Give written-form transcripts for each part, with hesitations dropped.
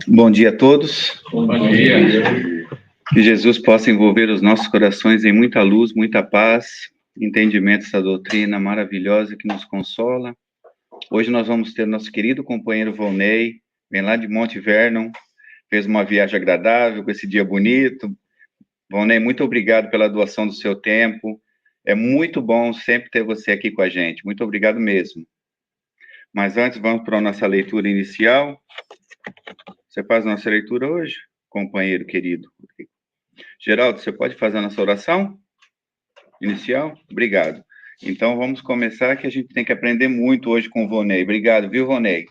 Bom dia a todos. Bom dia. Que Jesus possa envolver os nossos corações em muita luz, muita paz, entendimento dessa doutrina maravilhosa que nos consola. Hoje nós vamos ter nosso querido companheiro Volney, vem lá de Monte Vernon, fez uma viagem agradável com esse dia bonito. Volney, muito obrigado pela doação do seu tempo. É muito bom sempre ter você aqui com a gente. Muito obrigado mesmo. Mas antes, vamos para a nossa leitura inicial. Você faz a nossa leitura hoje, companheiro querido? Geraldo, você pode fazer a nossa oração inicial? Obrigado. Então, vamos começar, que a gente tem que aprender muito hoje com o Volney. Obrigado, viu, Volney?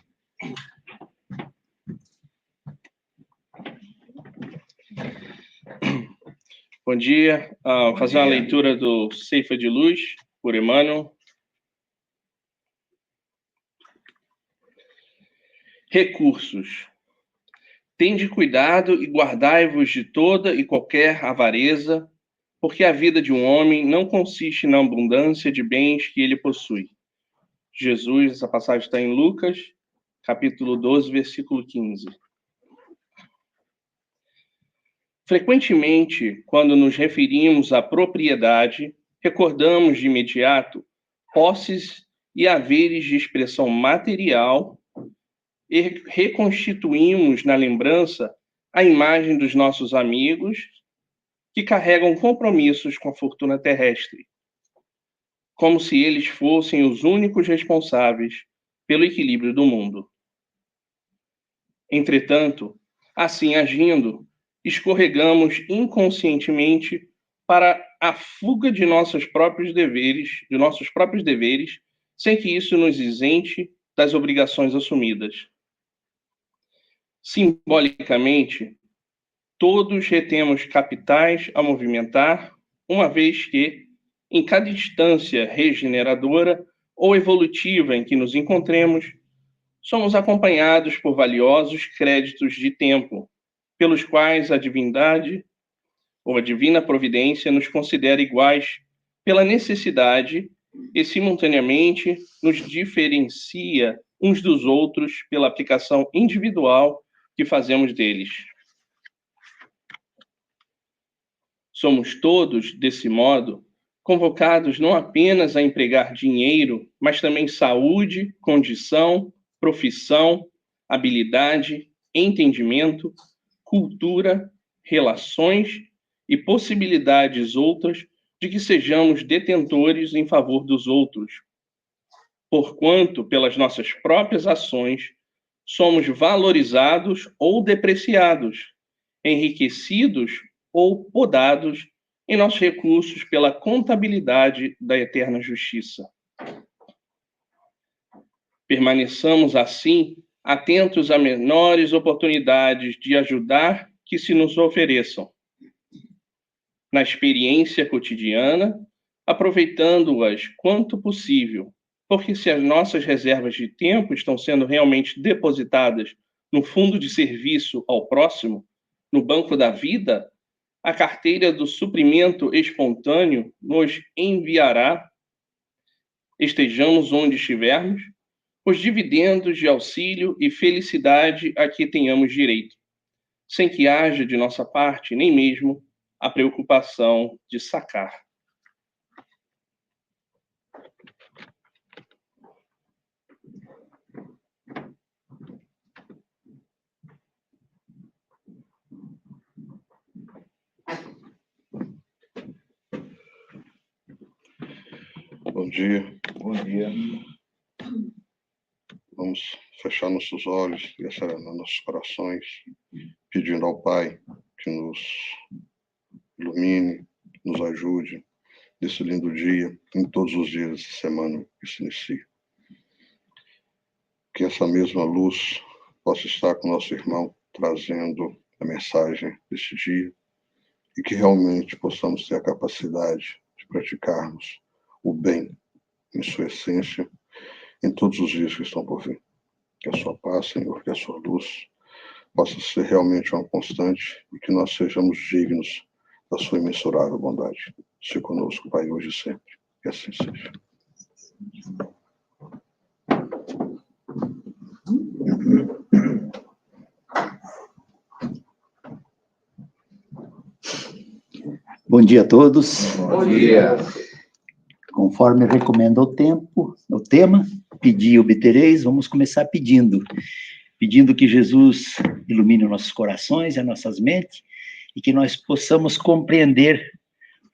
Bom dia. Fazer uma leitura do Ceifa de Luz, por Emmanuel. Recursos. Tende cuidado e guardai-vos de toda e qualquer avareza, porque a vida de um homem não consiste na abundância de bens que ele possui. Jesus, essa passagem está em Lucas, capítulo 12, versículo 15. Frequentemente, quando nos referimos à propriedade, recordamos de imediato posses e haveres de expressão material e reconstituímos na lembrança a imagem dos nossos amigos que carregam compromissos com a fortuna terrestre, como se eles fossem os únicos responsáveis pelo equilíbrio do mundo. Entretanto, assim agindo, escorregamos inconscientemente para a fuga de nossos próprios deveres, sem que isso nos isente das obrigações assumidas. Simbolicamente, todos retemos capitais a movimentar, uma vez que, em cada instância regeneradora ou evolutiva em que nos encontremos, somos acompanhados por valiosos créditos de tempo, pelos quais a divindade ou a divina providência nos considera iguais pela necessidade e, simultaneamente, nos diferencia uns dos outros pela aplicação individual que fazemos deles. Somos todos, desse modo, convocados não apenas a empregar dinheiro, mas também saúde, condição, profissão, habilidade, entendimento, cultura, relações e possibilidades outras de que sejamos detentores em favor dos outros, porquanto, pelas nossas próprias ações, somos valorizados ou depreciados, enriquecidos ou podados em nossos recursos pela contabilidade da eterna justiça. Permaneçamos, assim, atentos a menores oportunidades de ajudar que se nos ofereçam. Na experiência cotidiana, aproveitando-as quanto possível, porque se as nossas reservas de tempo estão sendo realmente depositadas no fundo de serviço ao próximo, no banco da vida, a carteira do suprimento espontâneo nos enviará, estejamos onde estivermos, os dividendos de auxílio e felicidade a que tenhamos direito, sem que haja de nossa parte nem mesmo a preocupação de sacar. Bom dia. Bom dia. Vamos fechar nossos olhos e acelerar nossos corações, pedindo ao Pai que nos ilumine, nos ajude nesse lindo dia, em todos os dias dessa semana que se inicia. Que essa mesma luz possa estar com o nosso irmão, trazendo a mensagem deste dia, e que realmente possamos ter a capacidade de praticarmos o bem em sua essência, em todos os dias que estão por vir. Que a sua paz, Senhor, que a sua luz possa ser realmente uma constante e que nós sejamos dignos da sua imensurável bondade. Se conosco, Pai, hoje e sempre. Que assim seja. Bom dia a todos. Bom dia. Conforme recomenda o tema, pedi e obtereis, vamos começar pedindo que Jesus ilumine os nossos corações e as nossas mentes, e que nós possamos compreender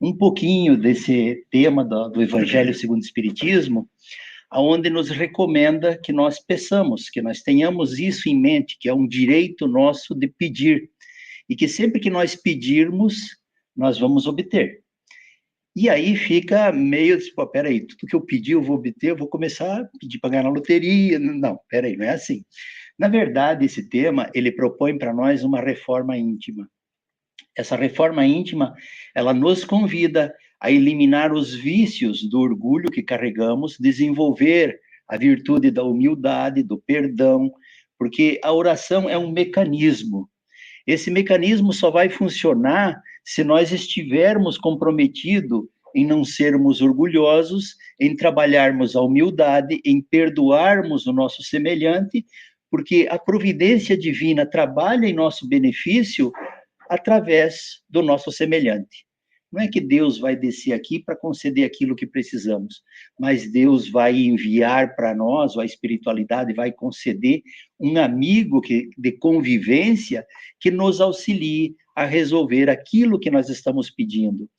um pouquinho desse tema do Evangelho segundo o Espiritismo, aonde nos recomenda que nós peçamos, que nós tenhamos isso em mente, que é um direito nosso de pedir, e que sempre que nós pedirmos, nós vamos obter. E aí fica meio, peraí, tudo que eu pedi eu vou obter, eu vou começar a pedir para ganhar na loteria. Não, peraí, não é assim. Na verdade, esse tema, ele propõe para nós uma reforma íntima. Essa reforma íntima, ela nos convida a eliminar os vícios do orgulho que carregamos, desenvolver a virtude da humildade, do perdão, porque a oração é um mecanismo. Esse mecanismo só vai funcionar se nós estivermos comprometidos em não sermos orgulhosos, em trabalharmos a humildade, em perdoarmos o nosso semelhante, porque a providência divina trabalha em nosso benefício através do nosso semelhante. Não é que Deus vai descer aqui para conceder aquilo que precisamos, mas Deus vai enviar para nós, ou a espiritualidade vai conceder um amigo de convivência que nos auxilie a resolver aquilo que nós estamos pedindo.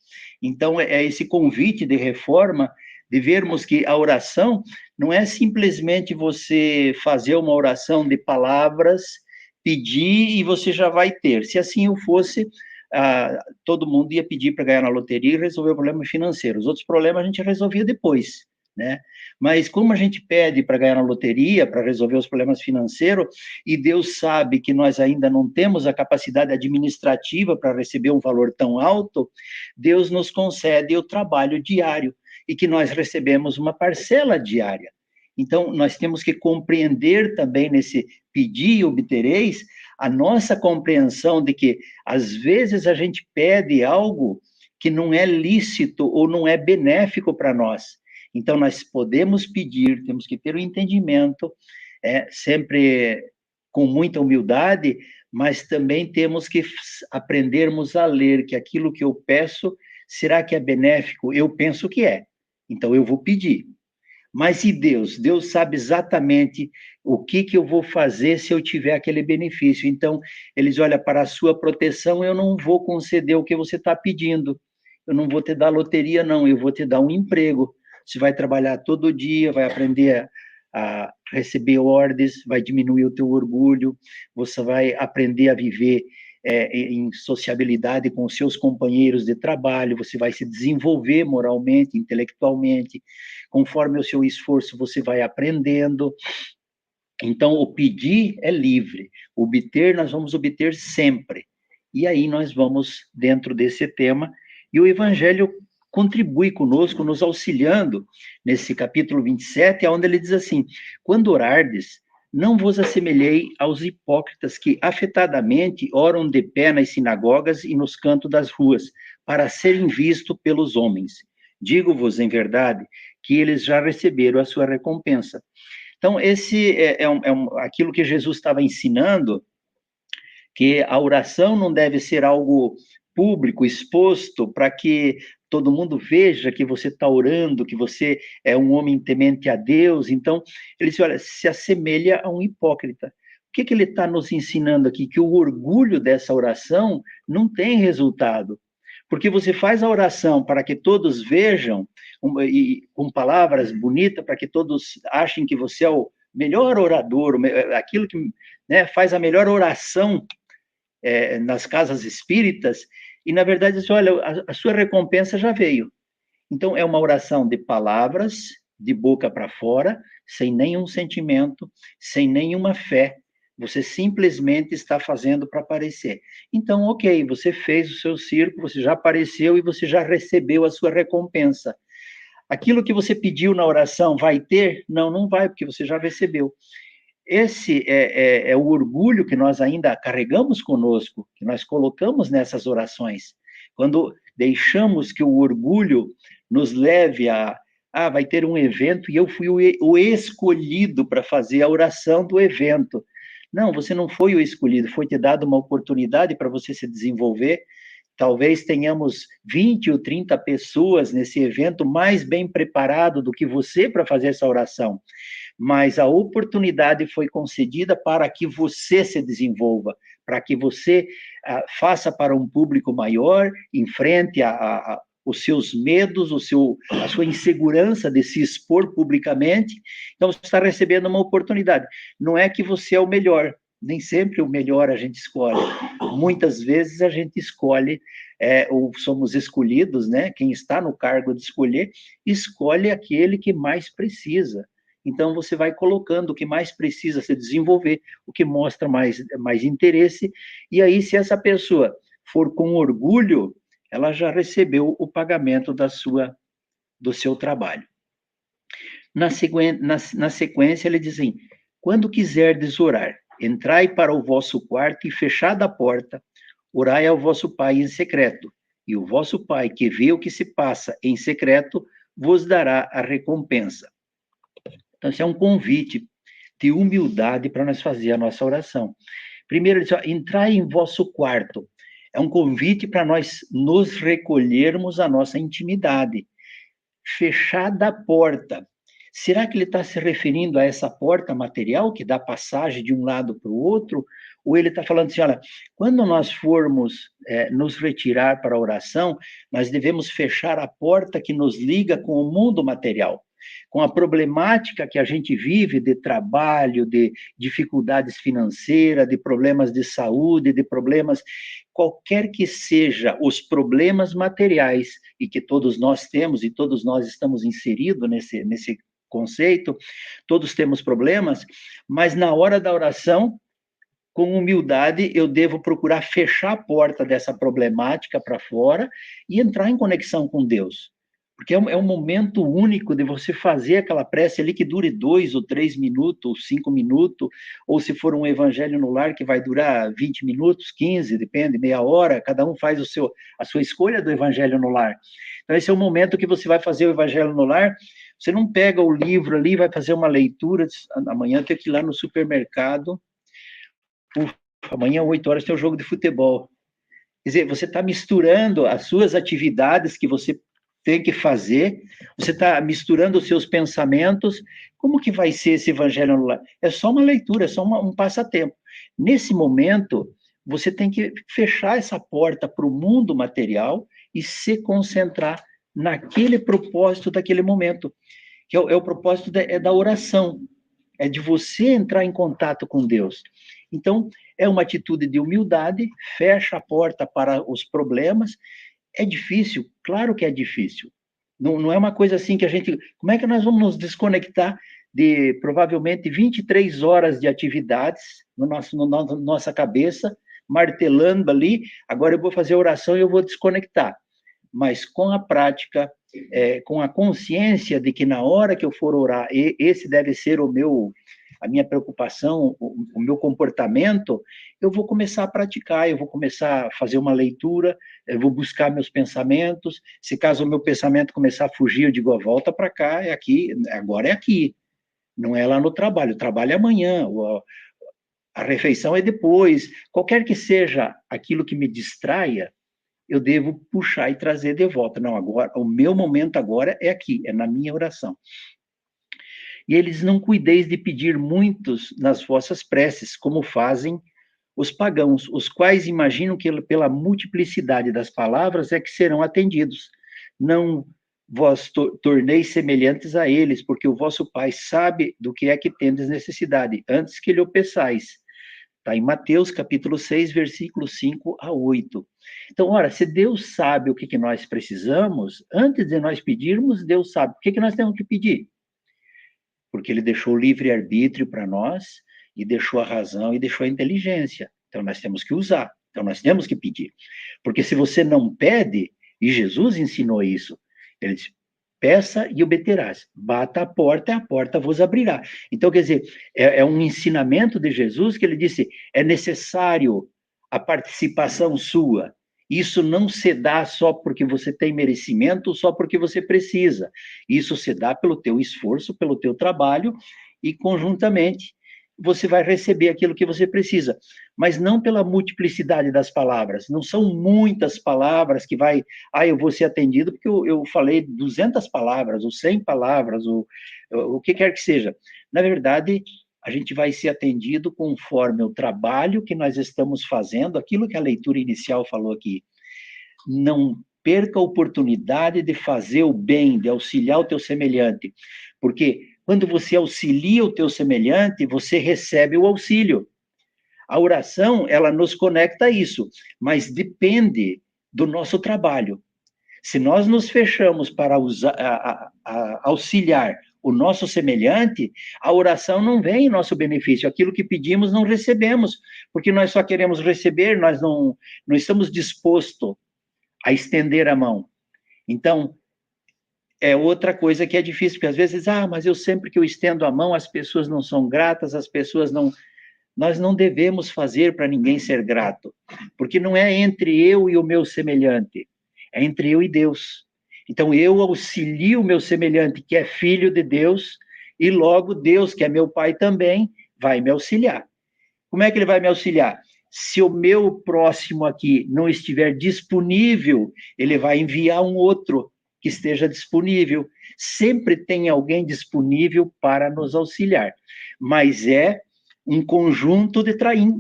Então, é esse convite de reforma, de vermos que a oração não é simplesmente você fazer uma oração de palavras, pedir e você já vai ter. Se assim eu fosse, todo mundo ia pedir para ganhar na loteria e resolver o problema financeiro. Os outros problemas a gente resolvia depois, né? Mas como a gente pede para ganhar na loteria, para resolver os problemas financeiros, e Deus sabe que nós ainda não temos a capacidade administrativa para receber um valor tão alto, Deus nos concede o trabalho diário, e que nós recebemos uma parcela diária. Então, nós temos que compreender também nesse pedir e obtereis, a nossa compreensão de que, às vezes, a gente pede algo que não é lícito ou não é benéfico para nós. Então, nós podemos pedir, temos que ter o entendimento, sempre com muita humildade, mas também temos que aprendermos a ler que aquilo que eu peço, será que é benéfico? Eu penso que é, então eu vou pedir. Mas e Deus? Deus sabe exatamente o que eu vou fazer se eu tiver aquele benefício. Então, eles olham para a sua proteção, eu não vou conceder o que você está pedindo. Eu não vou te dar loteria, não, eu vou te dar um emprego. Você vai trabalhar todo dia, vai aprender a receber ordens, vai diminuir o teu orgulho, você vai aprender a viver em sociabilidade com os seus companheiros de trabalho, você vai se desenvolver moralmente, intelectualmente, conforme o seu esforço você vai aprendendo. Então, o pedir é livre, obter nós vamos obter sempre. E aí nós vamos dentro desse tema, e o Evangelho contribui conosco, nos auxiliando, nesse capítulo 27, onde ele diz assim, quando orardes, não vos assemelhei aos hipócritas que afetadamente oram de pé nas sinagogas e nos cantos das ruas, para serem vistos pelos homens. Digo-vos, em verdade, que eles já receberam a sua recompensa. Então, esse aquilo que Jesus estava ensinando, que a oração não deve ser algo público, exposto, para que todo mundo veja que você está orando, que você é um homem temente a Deus. Então, ele diz, olha, se assemelha a um hipócrita. O que ele está nos ensinando aqui? Que o orgulho dessa oração não tem resultado. Porque você faz a oração para que todos vejam, e com palavras bonitas, para que todos achem que você é o melhor orador, aquilo que, né, faz a melhor oração nas casas espíritas, e na verdade, assim, olha, a sua recompensa já veio. Então, é uma oração de palavras, de boca para fora, sem nenhum sentimento, sem nenhuma fé. Você simplesmente está fazendo para aparecer. Então, ok, você fez o seu circo, você já apareceu e você já recebeu a sua recompensa. Aquilo que você pediu na oração vai ter? Não, não vai, porque você já recebeu. esse é o orgulho que nós ainda carregamos conosco, que nós colocamos nessas orações. Quando deixamos que o orgulho nos leve vai ter um evento e eu fui o escolhido para fazer a oração do evento. Não, você não foi o escolhido, foi te dado uma oportunidade para você se desenvolver. Talvez tenhamos 20 ou 30 pessoas nesse evento mais bem preparado do que você para fazer essa oração. Mas a oportunidade foi concedida para que você se desenvolva, para que você faça para um público maior, enfrente os seus medos, a sua insegurança de se expor publicamente. Então, você está recebendo uma oportunidade. Não é que você é o melhor, nem sempre o melhor a gente escolhe. Muitas vezes a gente escolhe, ou somos escolhidos, né? Quem está no cargo de escolher, escolhe aquele que mais precisa. Então, você vai colocando o que mais precisa se desenvolver, o que mostra mais interesse, e aí, se essa pessoa for com orgulho, ela já recebeu o pagamento do seu trabalho. Na sequência, ele diz assim, quando quiserdes orar, entrai para o vosso quarto e fechada a porta, orai ao vosso Pai em secreto, e o vosso Pai, que vê o que se passa em secreto, vos dará a recompensa. Então, esse é um convite de humildade para nós fazer a nossa oração. Primeiro, ele diz, entrai em vosso quarto. É um convite para nós nos recolhermos à nossa intimidade. Fechada a porta. Será que ele está se referindo a essa porta material que dá passagem de um lado para o outro? Ou ele está falando assim, olha, quando nós formos nos retirar para a oração, nós devemos fechar a porta que nos liga com o mundo material, com a problemática que a gente vive de trabalho, de dificuldades financeiras, de problemas de saúde, de problemas, qualquer que seja os problemas materiais, e que todos nós temos, e todos nós estamos inseridos nesse conceito, todos temos problemas, mas na hora da oração, com humildade, eu devo procurar fechar a porta dessa problemática para fora e entrar em conexão com Deus. Porque é um momento único de você fazer aquela prece ali que dure 2 ou 3 minutos, ou 5 minutos, ou se for um evangelho no lar que vai durar 20 minutos, 15, depende, meia hora, cada um faz a sua escolha do evangelho no lar. Então, esse é o momento que você vai fazer o evangelho no lar, você não pega o livro ali, vai fazer uma leitura, amanhã eu tenho que ir lá no supermercado, amanhã, 8 horas, tem um jogo de futebol. Quer dizer, você está misturando as suas atividades que você tem que fazer, você está misturando os seus pensamentos, como que vai ser esse evangelho no lar? É só uma leitura, é só um passatempo. Nesse momento, você tem que fechar essa porta para o mundo material e se concentrar naquele propósito daquele momento, que é o propósito da oração, é de você entrar em contato com Deus. Então, é uma atitude de humildade, fecha a porta para os problemas. É difícil? Claro que é difícil. Não é uma coisa assim que a gente... Como é que nós vamos nos desconectar de, provavelmente, 23 horas de atividades na nossa cabeça, martelando ali, agora eu vou fazer oração e eu vou desconectar. Mas com a prática, com a consciência de que na hora que eu for orar, esse deve ser a minha preocupação, o meu comportamento, eu vou começar a praticar, eu vou começar a fazer uma leitura, eu vou buscar meus pensamentos, se caso o meu pensamento começar a fugir, eu digo, volta para cá, é aqui, agora é aqui, não é lá no trabalho, o trabalho é amanhã, a refeição é depois, qualquer que seja aquilo que me distraia, eu devo puxar e trazer de volta. Não, agora, o meu momento agora é aqui, é na minha oração. E eles não cuideis de pedir muitos nas vossas preces, como fazem os pagãos, os quais imaginam que pela multiplicidade das palavras é que serão atendidos. Não vós torneis semelhantes a eles, porque o vosso Pai sabe do que é que tendes necessidade, antes que lhe o peçais. Está em Mateus, capítulo 6, versículos 5 a 8. Então, ora, se Deus sabe o que nós precisamos, antes de nós pedirmos, Deus sabe. O que nós temos que pedir? Porque ele deixou o livre-arbítrio para nós, e deixou a razão, e deixou a inteligência. Então, nós temos que usar. Então, nós temos que pedir. Porque se você não pede, e Jesus ensinou isso, ele disse, Peça e obterás. Bata a porta vos abrirá. Então, quer dizer, é um ensinamento de Jesus que ele disse, é necessário a participação sua. Isso não se dá só porque você tem merecimento, só porque você precisa. Isso se dá pelo teu esforço, pelo teu trabalho, e conjuntamente você vai receber aquilo que você precisa, mas não pela multiplicidade das palavras. Não são muitas palavras que vai, eu vou ser atendido porque eu falei 200 palavras, ou 100 palavras, ou o que quer que seja. Na verdade, a gente vai ser atendido conforme o trabalho que nós estamos fazendo, aquilo que a leitura inicial falou aqui. Não perca a oportunidade de fazer o bem, de auxiliar o teu semelhante, porque quando você auxilia o teu semelhante, você recebe o auxílio. A oração, ela nos conecta a isso, mas depende do nosso trabalho. Se nós nos fechamos para auxiliar o nosso semelhante, a oração não vem em nosso benefício. Aquilo que pedimos, não recebemos, porque nós só queremos receber, nós não estamos dispostos a estender a mão. Então, é outra coisa que é difícil, porque às vezes, mas eu sempre que eu estendo a mão, as pessoas não são gratas, as pessoas não... Nós não devemos fazer para ninguém ser grato, porque não é entre eu e o meu semelhante, é entre eu e Deus. Então, eu auxilio o meu semelhante, que é filho de Deus, e logo Deus, que é meu pai também, vai me auxiliar. Como é que ele vai me auxiliar? Se o meu próximo aqui não estiver disponível, ele vai enviar um outro que esteja disponível. Sempre tem alguém disponível para nos auxiliar, mas é um conjunto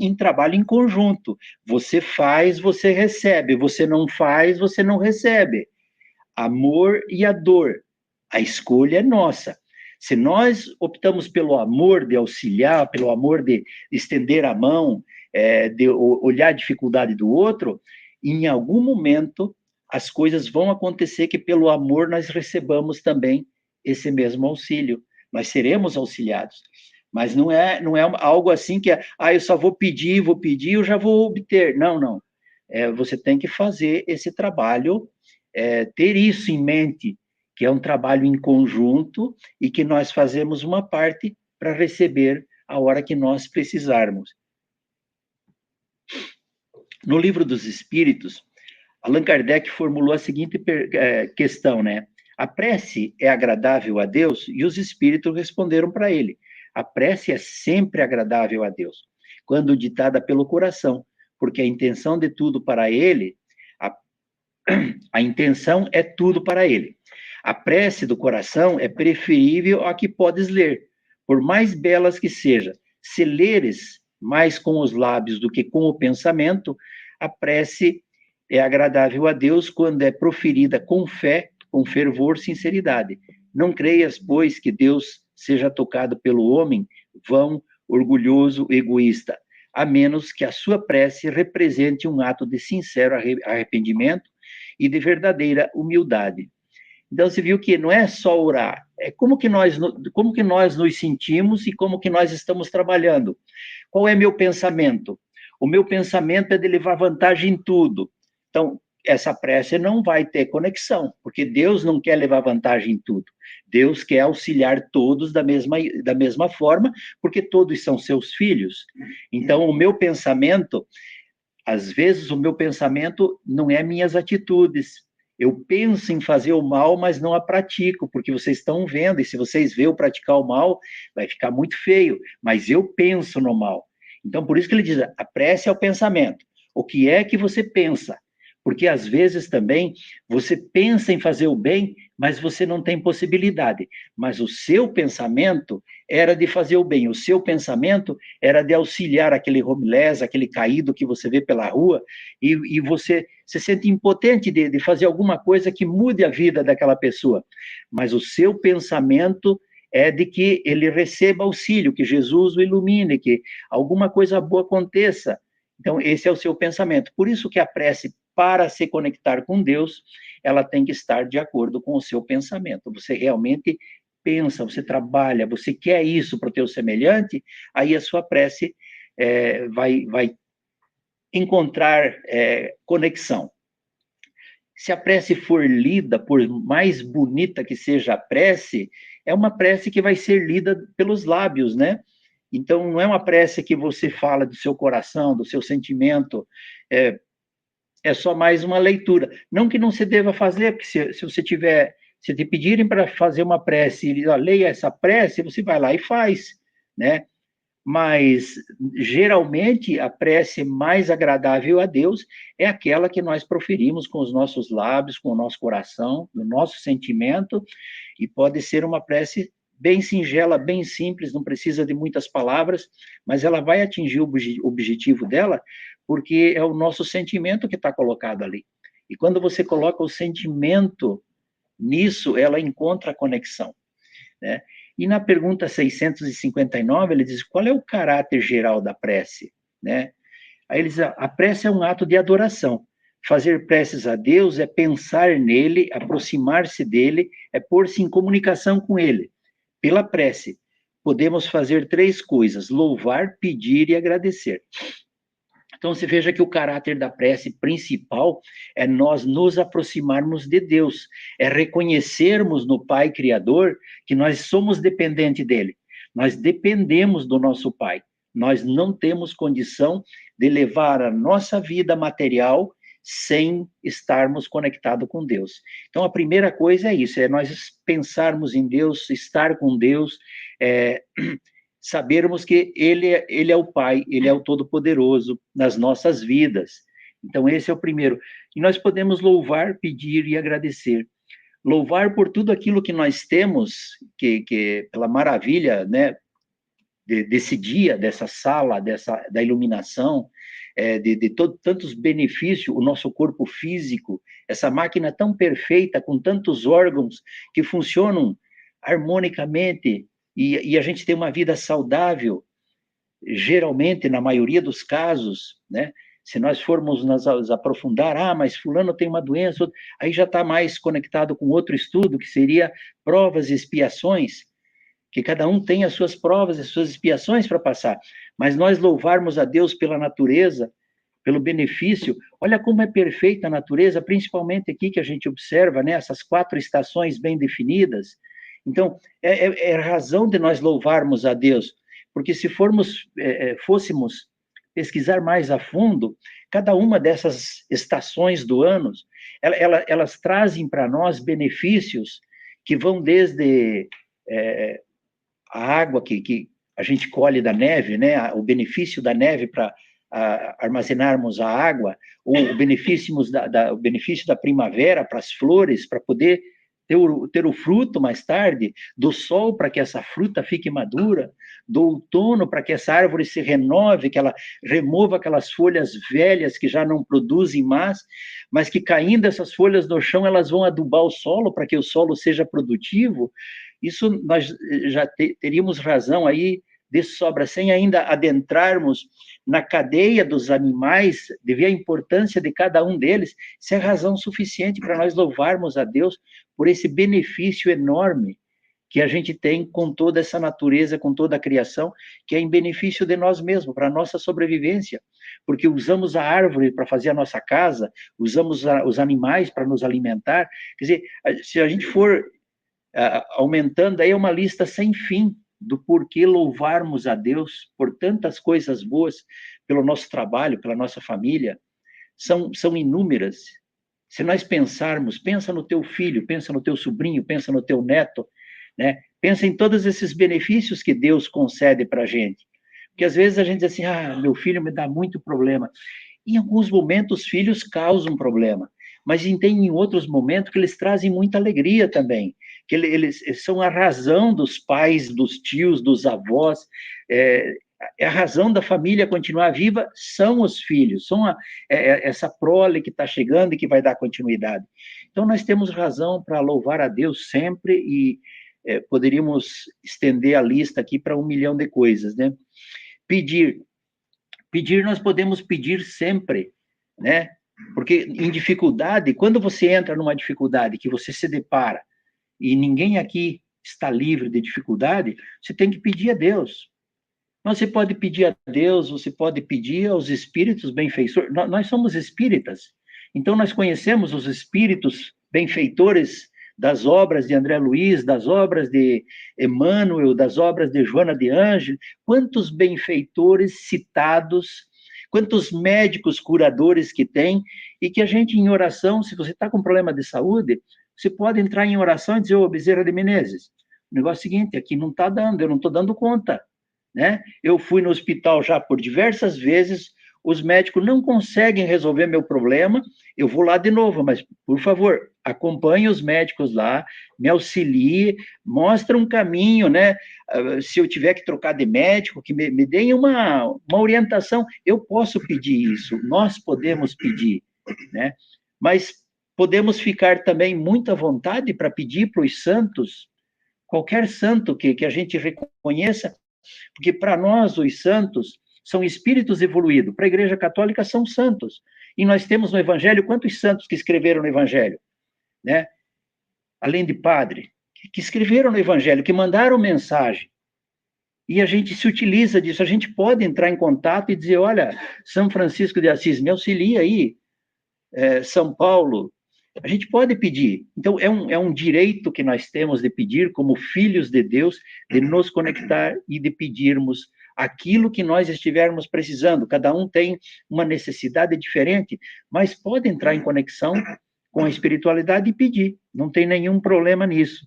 em trabalho em conjunto. Você faz, você recebe. Você não faz, você não recebe. Amor e a dor. A escolha é nossa. Se nós optamos pelo amor de auxiliar, pelo amor de estender a mão, de olhar a dificuldade do outro, em algum momento as coisas vão acontecer que pelo amor nós recebamos também esse mesmo auxílio. Nós seremos auxiliados. Mas não é algo assim que eu só vou pedir, eu já vou obter. Não. Você tem que fazer esse trabalho, ter isso em mente, que é um trabalho em conjunto e que nós fazemos uma parte para receber a hora que nós precisarmos. No Livro dos Espíritos, Allan Kardec formulou a seguinte questão, né? A prece é agradável a Deus? E os espíritos responderam para ele: a prece é sempre agradável a Deus, quando ditada pelo coração, porque a intenção de tudo para ele, a intenção é tudo para ele. A prece do coração é preferível à que podes ler, por mais belas que seja. Se leres mais com os lábios do que com o pensamento, a prece é agradável a Deus quando é proferida com fé, com fervor, sinceridade. Não creias, pois, que Deus seja tocado pelo homem, vão, orgulhoso, egoísta, a menos que a sua prece represente um ato de sincero arrependimento e de verdadeira humildade. Então, você viu que não é só orar, é como que nós nos sentimos e como que nós estamos trabalhando. Qual é meu pensamento? O meu pensamento é de levar vantagem em tudo. Então, essa prece não vai ter conexão, porque Deus não quer levar vantagem em tudo. Deus quer auxiliar todos da mesma forma, porque todos são seus filhos. Então, o meu pensamento, às vezes, o meu pensamento não é minhas atitudes. Eu penso em fazer o mal, mas não a pratico, porque vocês estão vendo, e se vocês veem eu praticar o mal, vai ficar muito feio, mas eu penso no mal. Então, por isso que ele diz, a prece é o pensamento. O que é que você pensa? Porque, às vezes, também, você pensa em fazer o bem, mas você não tem possibilidade. Mas o seu pensamento era de fazer o bem, o seu pensamento era de auxiliar aquele homeless, aquele caído que você vê pela rua, e você se sente impotente de fazer alguma coisa que mude a vida daquela pessoa. Mas o seu pensamento é de que ele receba auxílio, que Jesus o ilumine, que alguma coisa boa aconteça. Então, esse é o seu pensamento. Por isso que a prece, para se conectar com Deus, ela tem que estar de acordo com o seu pensamento. Você realmente pensa, você trabalha, você quer isso para o teu semelhante, aí a sua prece vai encontrar conexão. se a prece for lida, por mais bonita que seja a prece, é uma prece que vai ser lida pelos lábios, né? Então, não é uma prece que você fala do seu coração, do seu sentimento, é só mais uma leitura. Não que não se deva fazer, porque se você tiver, se te pedirem para fazer uma prece, leia essa prece, você vai lá e faz, né? Mas, geralmente, a prece mais agradável a Deus é aquela que nós proferimos com os nossos lábios, com o nosso coração, no nosso sentimento, e pode ser uma prece bem singela, bem simples, não precisa de muitas palavras, mas ela vai atingir o objetivo dela, porque é o nosso sentimento que está colocado ali. E quando você coloca o sentimento nisso, ela encontra a conexão, né? E na pergunta 659, ele diz, qual é o caráter geral da prece, né? Aí ele diz, a prece é um ato de adoração. Fazer preces a Deus é pensar nele, aproximar-se dele, é pôr-se em comunicação com ele. Pela prece, podemos fazer 3 coisas, louvar, pedir e agradecer. Então, você veja que o caráter da prece principal é nós nos aproximarmos de Deus, é reconhecermos no Pai Criador que nós somos dependentes dele, nós dependemos do nosso Pai, nós não temos condição de levar a nossa vida material sem estarmos conectados com Deus. Então, a primeira coisa é isso, é nós pensarmos em Deus, estar com Deus, sabermos que ele é o Pai, Ele é o Todo-Poderoso nas nossas vidas. Então, esse é o primeiro. E nós podemos louvar, pedir e agradecer. Louvar por tudo aquilo que nós temos, que pela maravilha, né, desse dia, dessa sala, da iluminação, de tantos benefícios, o nosso corpo físico, essa máquina tão perfeita, com tantos órgãos que funcionam harmonicamente, e a gente tem uma vida saudável, geralmente, na maioria dos casos, né? Se nós formos nos aprofundar, mas fulano tem uma doença, aí já está mais conectado com outro estudo, que seria provas e expiações, que cada um tem as suas provas, as suas expiações para passar, mas nós louvarmos a Deus pela natureza, pelo benefício, olha como é perfeita a natureza, principalmente aqui que a gente observa, né, essas 4 estações bem definidas. Então, é razão de nós louvarmos a Deus, porque se fôssemos pesquisar mais a fundo, cada uma dessas estações do ano, elas trazem para nós benefícios que vão desde a água que a gente colhe da neve, né, o benefício da neve para armazenarmos a água, o benefício da primavera para as flores, para poder ter o fruto mais tarde, do sol para que essa fruta fique madura, do outono para que essa árvore se renove, que ela remova aquelas folhas velhas que já não produzem mais, mas que caindo essas folhas no chão, elas vão adubar o solo para que o solo seja produtivo. Isso nós já teríamos razão aí de sobra, sem ainda adentrarmos na cadeia dos animais, de ver a importância de cada um deles, isso é razão suficiente para nós louvarmos a Deus por esse benefício enorme que a gente tem com toda essa natureza, com toda a criação, que é em benefício de nós mesmos, para a nossa sobrevivência, porque usamos a árvore para fazer a nossa casa, usamos os animais para nos alimentar, quer dizer, se a gente for aumentando, aí é uma lista sem fim do porquê louvarmos a Deus por tantas coisas boas, pelo nosso trabalho, pela nossa família, são inúmeras. Se nós pensarmos, pensa no teu filho, pensa no teu sobrinho, pensa no teu neto, né? Pensa em todos esses benefícios que Deus concede para a gente. Porque às vezes a gente diz assim, meu filho me dá muito problema. Em alguns momentos, os filhos causam problema, mas tem em outros momentos que eles trazem muita alegria também, que eles são a razão dos pais, dos tios, dos avós, a razão da família continuar viva são os filhos, são essa prole que está chegando e que vai dar continuidade. Então, nós temos razão para louvar a Deus sempre e poderíamos estender a lista aqui para 1 milhão de coisas, né? Pedir, nós podemos pedir sempre, né? Porque em dificuldade, quando você entra numa dificuldade que você se depara, e ninguém aqui está livre de dificuldade, você tem que pedir a Deus. Você pode pedir a Deus, você pode pedir aos espíritos benfeitores. Nós somos espíritas, Então, nós conhecemos os espíritos benfeitores das obras de André Luiz, das obras de Emmanuel, das obras de Joana de Ângeles, quantos benfeitores citados, quantos médicos curadores que tem, e que a gente, em oração, se você está com problema de saúde, você pode entrar em oração e dizer, ô Bezerra de Menezes, o negócio é o seguinte, aqui não está dando, eu não estou dando conta, né? Eu fui no hospital já por diversas vezes, os médicos não conseguem resolver meu problema, eu vou lá de novo, mas, por favor, acompanhe os médicos lá, me auxilie, mostre um caminho, né? Se eu tiver que trocar de médico, que me deem uma orientação, eu posso pedir isso, nós podemos pedir, né? Mas podemos ficar também muito à vontade para pedir para os santos, qualquer santo que a gente reconheça, porque para nós, os santos, são espíritos evoluídos. Para a Igreja Católica, são santos. E nós temos no Evangelho, quantos santos que escreveram no Evangelho? Né? Além de padre, que escreveram no Evangelho, que mandaram mensagem. E a gente se utiliza disso. A gente pode entrar em contato e dizer, olha, São Francisco de Assis, me auxilia aí. São Paulo, a gente pode pedir. Então, é um direito que nós temos de pedir, como filhos de Deus, de nos conectar e de pedirmos aquilo que nós estivermos precisando. Cada um tem uma necessidade diferente, mas pode entrar em conexão com a espiritualidade e pedir. Não tem nenhum problema nisso.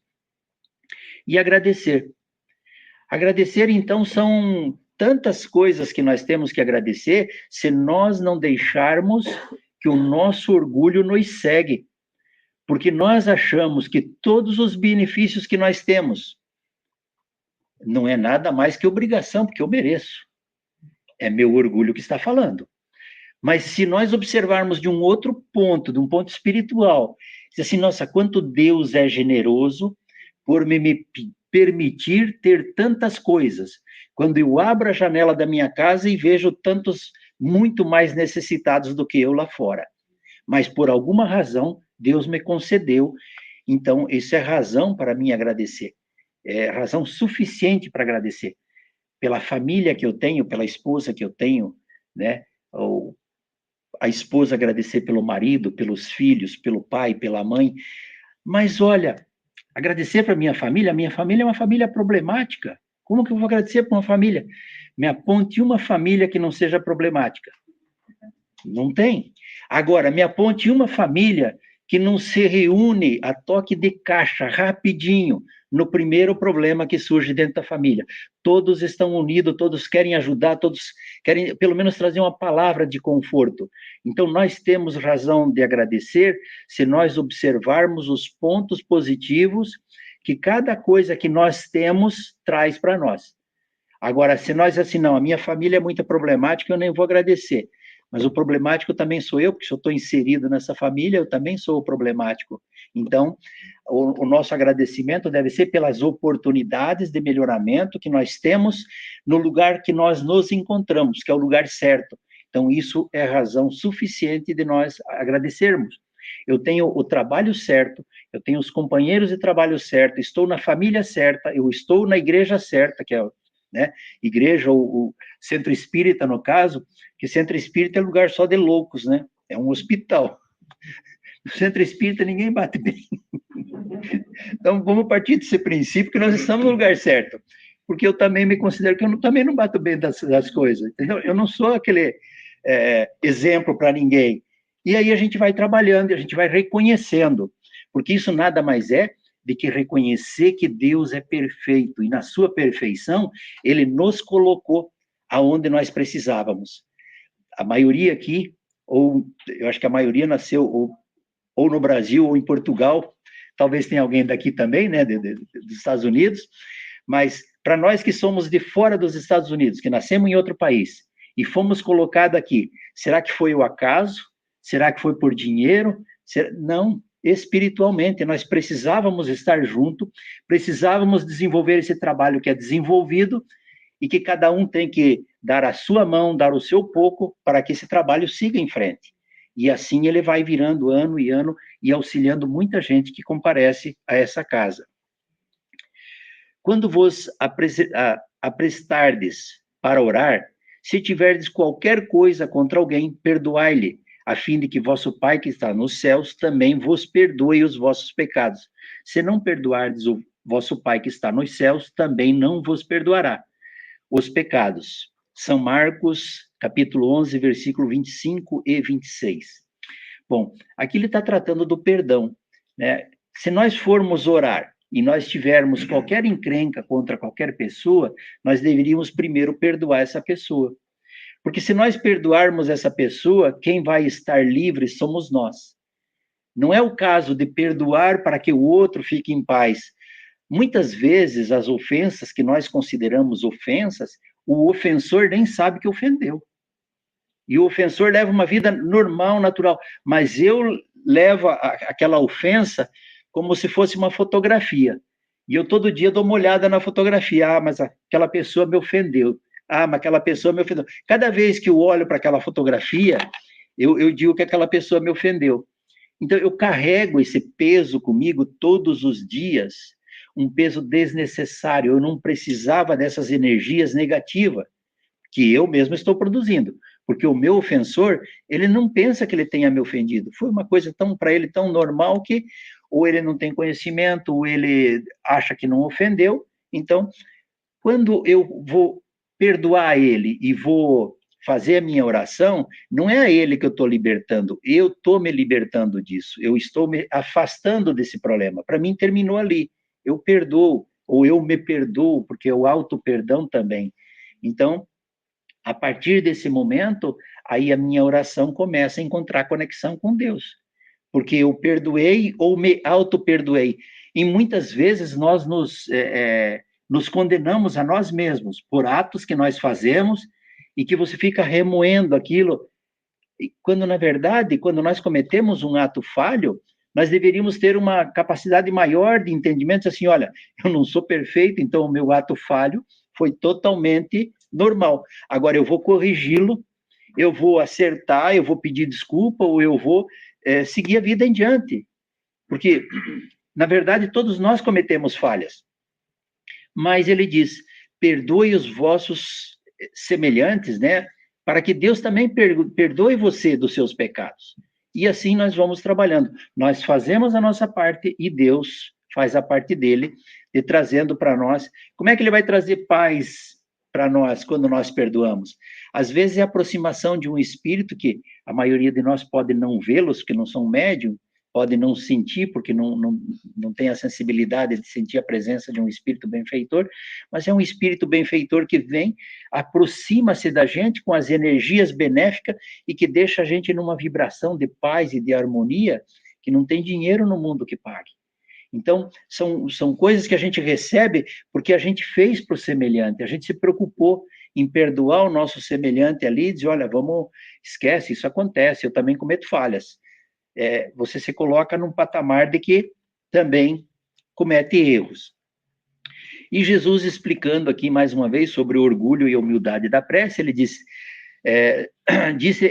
E agradecer. Agradecer, então, são tantas coisas que nós temos que agradecer, se nós não deixarmos que o nosso orgulho nos segue. Porque nós achamos que todos os benefícios que nós temos não é nada mais que obrigação, porque eu mereço. É meu orgulho que está falando. Mas se nós observarmos de um outro ponto, de um ponto espiritual, diz assim, nossa, quanto Deus é generoso por me permitir ter tantas coisas. Quando eu abro a janela da minha casa e vejo tantos, muito mais necessitados do que eu lá fora. Mas por alguma razão, Deus me concedeu. Então, isso é razão para mim agradecer. É razão suficiente para agradecer. Pela família que eu tenho, pela esposa que eu tenho, né? Ou a esposa agradecer pelo marido, pelos filhos, pelo pai, pela mãe. Mas, olha, agradecer para a minha família é uma família problemática. Como que eu vou agradecer para uma família? Me aponte uma família que não seja problemática. Não tem. Agora, me aponte uma família que não se reúne a toque de caixa, rapidinho, no primeiro problema que surge dentro da família. Todos estão unidos, todos querem ajudar, todos querem, pelo menos, trazer uma palavra de conforto. Então, nós temos razão de agradecer se nós observarmos os pontos positivos que cada coisa que nós temos traz para nós. Agora, se nós, assim, não, a minha família é muito problemática, eu nem vou agradecer. Mas o problemático também sou eu, porque se eu estou inserido nessa família, eu também sou o problemático. Então, o nosso agradecimento deve ser pelas oportunidades de melhoramento que nós temos no lugar que nós nos encontramos, que é o lugar certo. Então, isso é razão suficiente de nós agradecermos. Eu tenho o trabalho certo, eu tenho os companheiros de trabalho certo, estou na família certa, eu estou na igreja certa, que é, né, igreja ou o centro espírita, no caso, que centro espírita é lugar só de loucos, né? É um hospital. No centro espírita ninguém bate bem. Então, vamos partir desse princípio que nós estamos no lugar certo. Porque eu também me considero que eu também não bato bem das coisas, entendeu? Eu não sou aquele exemplo para ninguém. E aí a gente vai trabalhando, a gente vai reconhecendo. Porque isso nada mais é de que reconhecer que Deus é perfeito. E na sua perfeição, Ele nos colocou aonde nós precisávamos. A maioria aqui, ou eu acho que a maioria nasceu ou no Brasil ou em Portugal, talvez tenha alguém daqui também, né, dos Estados Unidos, mas para nós que somos de fora dos Estados Unidos, que nascemos em outro país e fomos colocados aqui, será que foi o acaso? Será que foi por dinheiro? Não, espiritualmente, nós precisávamos estar junto, precisávamos desenvolver esse trabalho que é desenvolvido e que cada um tem que dar a sua mão, dar o seu pouco, para que esse trabalho siga em frente. E assim ele vai virando ano e ano e auxiliando muita gente que comparece a essa casa. Quando vos aprestardes para orar, se tiverdes qualquer coisa contra alguém, perdoai-lhe, a fim de que vosso Pai que está nos céus também vos perdoe os vossos pecados. Se não perdoardes o vosso Pai que está nos céus, também não vos perdoará os pecados. São Marcos, capítulo 11, versículo 25 e 26. Bom, aqui ele está tratando do perdão, né? Se nós formos orar e nós tivermos qualquer encrenca contra qualquer pessoa, nós deveríamos primeiro perdoar essa pessoa. Porque se nós perdoarmos essa pessoa, quem vai estar livre somos nós. Não é o caso de perdoar para que o outro fique em paz. Muitas vezes, as ofensas que nós consideramos ofensas, o ofensor nem sabe que ofendeu. E o ofensor leva uma vida normal, natural. Mas eu levo aquela ofensa como se fosse uma fotografia. E eu todo dia dou uma olhada na fotografia. Ah, mas aquela pessoa me ofendeu. Ah, mas aquela pessoa me ofendeu. Cada vez que eu olho para aquela fotografia, eu digo que aquela pessoa me ofendeu. Então, eu carrego esse peso comigo todos os dias, um peso desnecessário. Eu não precisava dessas energias negativas que eu mesmo estou produzindo. Porque o meu ofensor, ele não pensa que ele tenha me ofendido. Foi uma coisa para ele tão normal que ou ele não tem conhecimento, ou ele acha que não ofendeu. Então, quando eu vou perdoar ele e vou fazer a minha oração, não é a ele que eu estou libertando, eu estou me libertando disso, eu estou me afastando desse problema. Para mim, terminou ali. Eu perdoo, ou eu me perdoo, porque é o auto-perdão também. Então, a partir desse momento, aí a minha oração começa a encontrar conexão com Deus. Porque eu perdoei ou me auto-perdoei. E muitas vezes nós nos condenamos a nós mesmos por atos que nós fazemos e que você fica remoendo aquilo. E quando, na verdade, quando nós cometemos um ato falho, nós deveríamos ter uma capacidade maior de entendimento, assim, olha, eu não sou perfeito, então o meu ato falho foi totalmente normal. Agora eu vou corrigi-lo, eu vou acertar, eu vou pedir desculpa, ou eu vou seguir a vida em diante. Porque, na verdade, todos nós cometemos falhas. Mas ele diz, perdoe os vossos semelhantes, né? Para que Deus também perdoe você dos seus pecados. E assim nós vamos trabalhando. Nós fazemos a nossa parte e Deus faz a parte dele, e trazendo para nós. Como é que ele vai trazer paz para nós quando nós perdoamos? Às vezes é a aproximação de um espírito que a maioria de nós pode não vê-los, que não são médium, pode não sentir, porque não tem a sensibilidade de sentir a presença de um espírito benfeitor, mas é um espírito benfeitor que vem, aproxima-se da gente com as energias benéficas e que deixa a gente numa vibração de paz e de harmonia que não tem dinheiro no mundo que pague. Então, são coisas que a gente recebe porque a gente fez para o semelhante, a gente se preocupou em perdoar o nosso semelhante ali e dizer, olha, esquece, isso acontece, eu também cometo falhas. Você se coloca num patamar de que também comete erros. E Jesus, explicando aqui mais uma vez sobre o orgulho e a humildade da prece, ele disse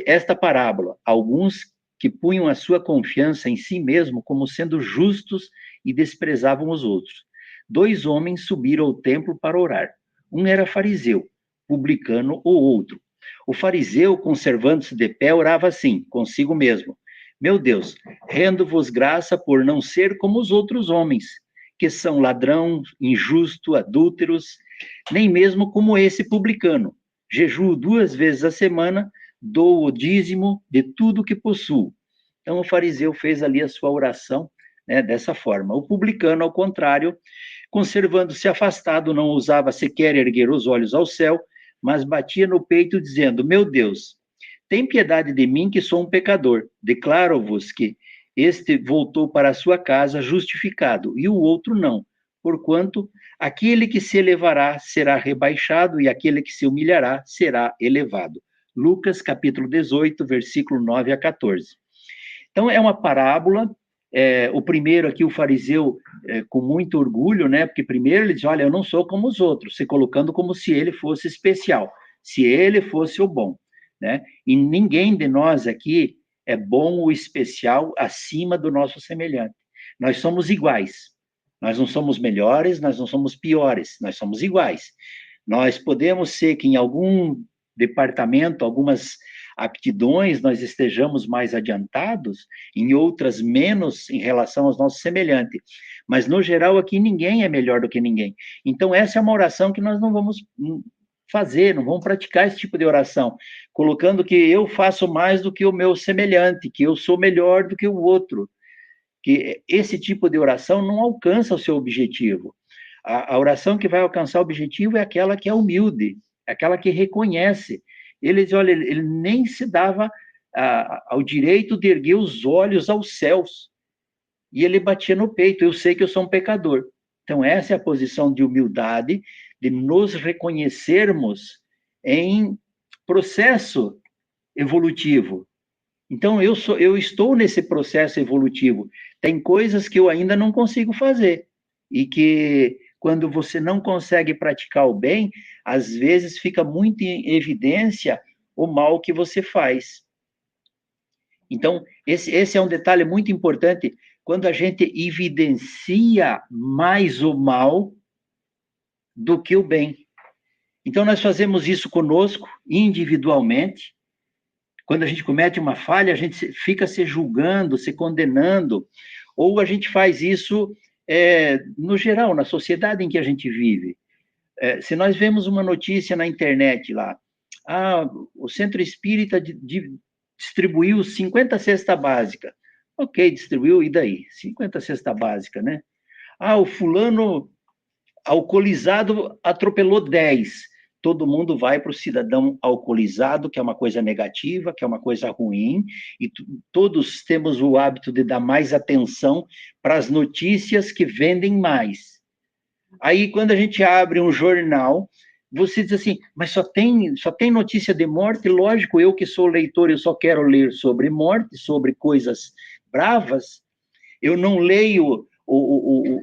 esta parábola, alguns que punham a sua confiança em si mesmo como sendo justos e desprezavam os outros. 2 homens subiram ao templo para orar. Um era fariseu, publicano o outro. O fariseu, conservando-se de pé, orava assim, consigo mesmo: meu Deus, rendo-vos graça por não ser como os outros homens, que são ladrão, injusto, adúlteros, nem mesmo como esse publicano. Jejuo 2 vezes a semana, dou o dízimo de tudo que possuo. Então, o fariseu fez ali a sua oração, né, dessa forma. O publicano, ao contrário, conservando-se afastado, não ousava sequer erguer os olhos ao céu, mas batia no peito, dizendo: meu Deus, tem piedade de mim, que sou um pecador. Declaro-vos que este voltou para a sua casa justificado, e o outro não. Porquanto aquele que se elevará será rebaixado, e aquele que se humilhará será elevado. Lucas, capítulo 18, versículo 9 a 14. Então, é uma parábola. O primeiro aqui, o fariseu, com muito orgulho, né? Porque primeiro ele diz, olha, eu não sou como os outros, se colocando como se ele fosse especial, se ele fosse o bom, né? E ninguém de nós aqui é bom ou especial acima do nosso semelhante. Nós somos iguais. Nós não somos melhores, nós não somos piores, nós somos iguais. Nós podemos ser que em algum departamento, algumas aptidões nós estejamos mais adiantados, em outras menos em relação aos nossos semelhantes. Mas, no geral, aqui ninguém é melhor do que ninguém. Então, essa é uma oração que nós não vamos fazer, não vamos praticar esse tipo de oração, colocando que eu faço mais do que o meu semelhante, que eu sou melhor do que o outro. Que esse tipo de oração não alcança o seu objetivo. A oração que vai alcançar o objetivo é aquela que é humilde, é aquela que reconhece. Olha, ele nem se dava ao direito de erguer os olhos aos céus. E ele batia no peito, eu sei que eu sou um pecador. Então, essa é a posição de humildade, de nos reconhecermos em processo evolutivo. Então, eu estou nesse processo evolutivo. Tem coisas que eu ainda não consigo fazer. E que, quando você não consegue praticar o bem, às vezes fica muito em evidência o mal que você faz. Então, esse é um detalhe muito importante. Quando a gente evidencia mais o mal do que o bem. Então, nós fazemos isso conosco, individualmente. Quando a gente comete uma falha, a gente fica se julgando, se condenando, ou a gente faz isso no geral, na sociedade em que a gente vive. Se nós vemos uma notícia na internet lá, o Centro Espírita distribuiu 50 cesta básica. Ok, distribuiu, e daí? 50 cesta básica, né? O fulano alcoolizado atropelou 10. Todo mundo vai para o cidadão alcoolizado, que é uma coisa negativa, que é uma coisa ruim, e todos temos o hábito de dar mais atenção para as notícias que vendem mais. Aí, quando a gente abre um jornal, você diz assim, mas só tem notícia de morte? Lógico, eu que sou leitor, eu só quero ler sobre morte, sobre coisas bravas. Eu não leio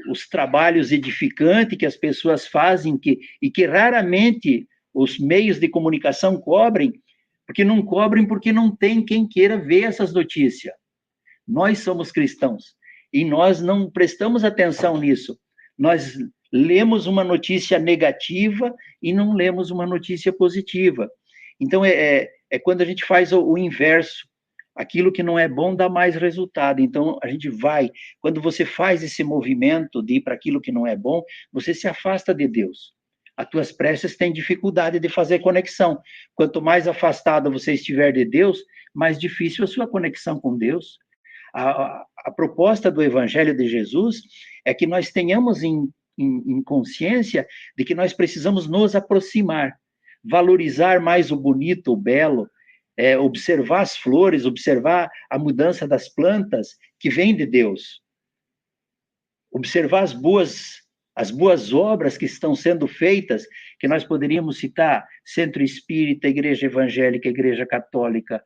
os trabalhos edificantes que as pessoas fazem e que raramente os meios de comunicação cobrem, porque não tem quem queira ver essas notícias. Nós somos cristãos e nós não prestamos atenção nisso. Nós lemos uma notícia negativa e não lemos uma notícia positiva. Então, é quando a gente faz o inverso. Aquilo que não é bom dá mais resultado. Então, a gente vai. Quando você faz esse movimento de ir para aquilo que não é bom, você se afasta de Deus. As tuas preces têm dificuldade de fazer conexão. Quanto mais afastado você estiver de Deus, mais difícil a sua conexão com Deus. A proposta do Evangelho de Jesus é que nós tenhamos em consciência de que nós precisamos nos aproximar, valorizar mais o bonito, o belo, observar as flores, observar a mudança das plantas que vem de Deus, observar as boas obras que estão sendo feitas, que nós poderíamos citar Centro Espírita, Igreja Evangélica, Igreja Católica,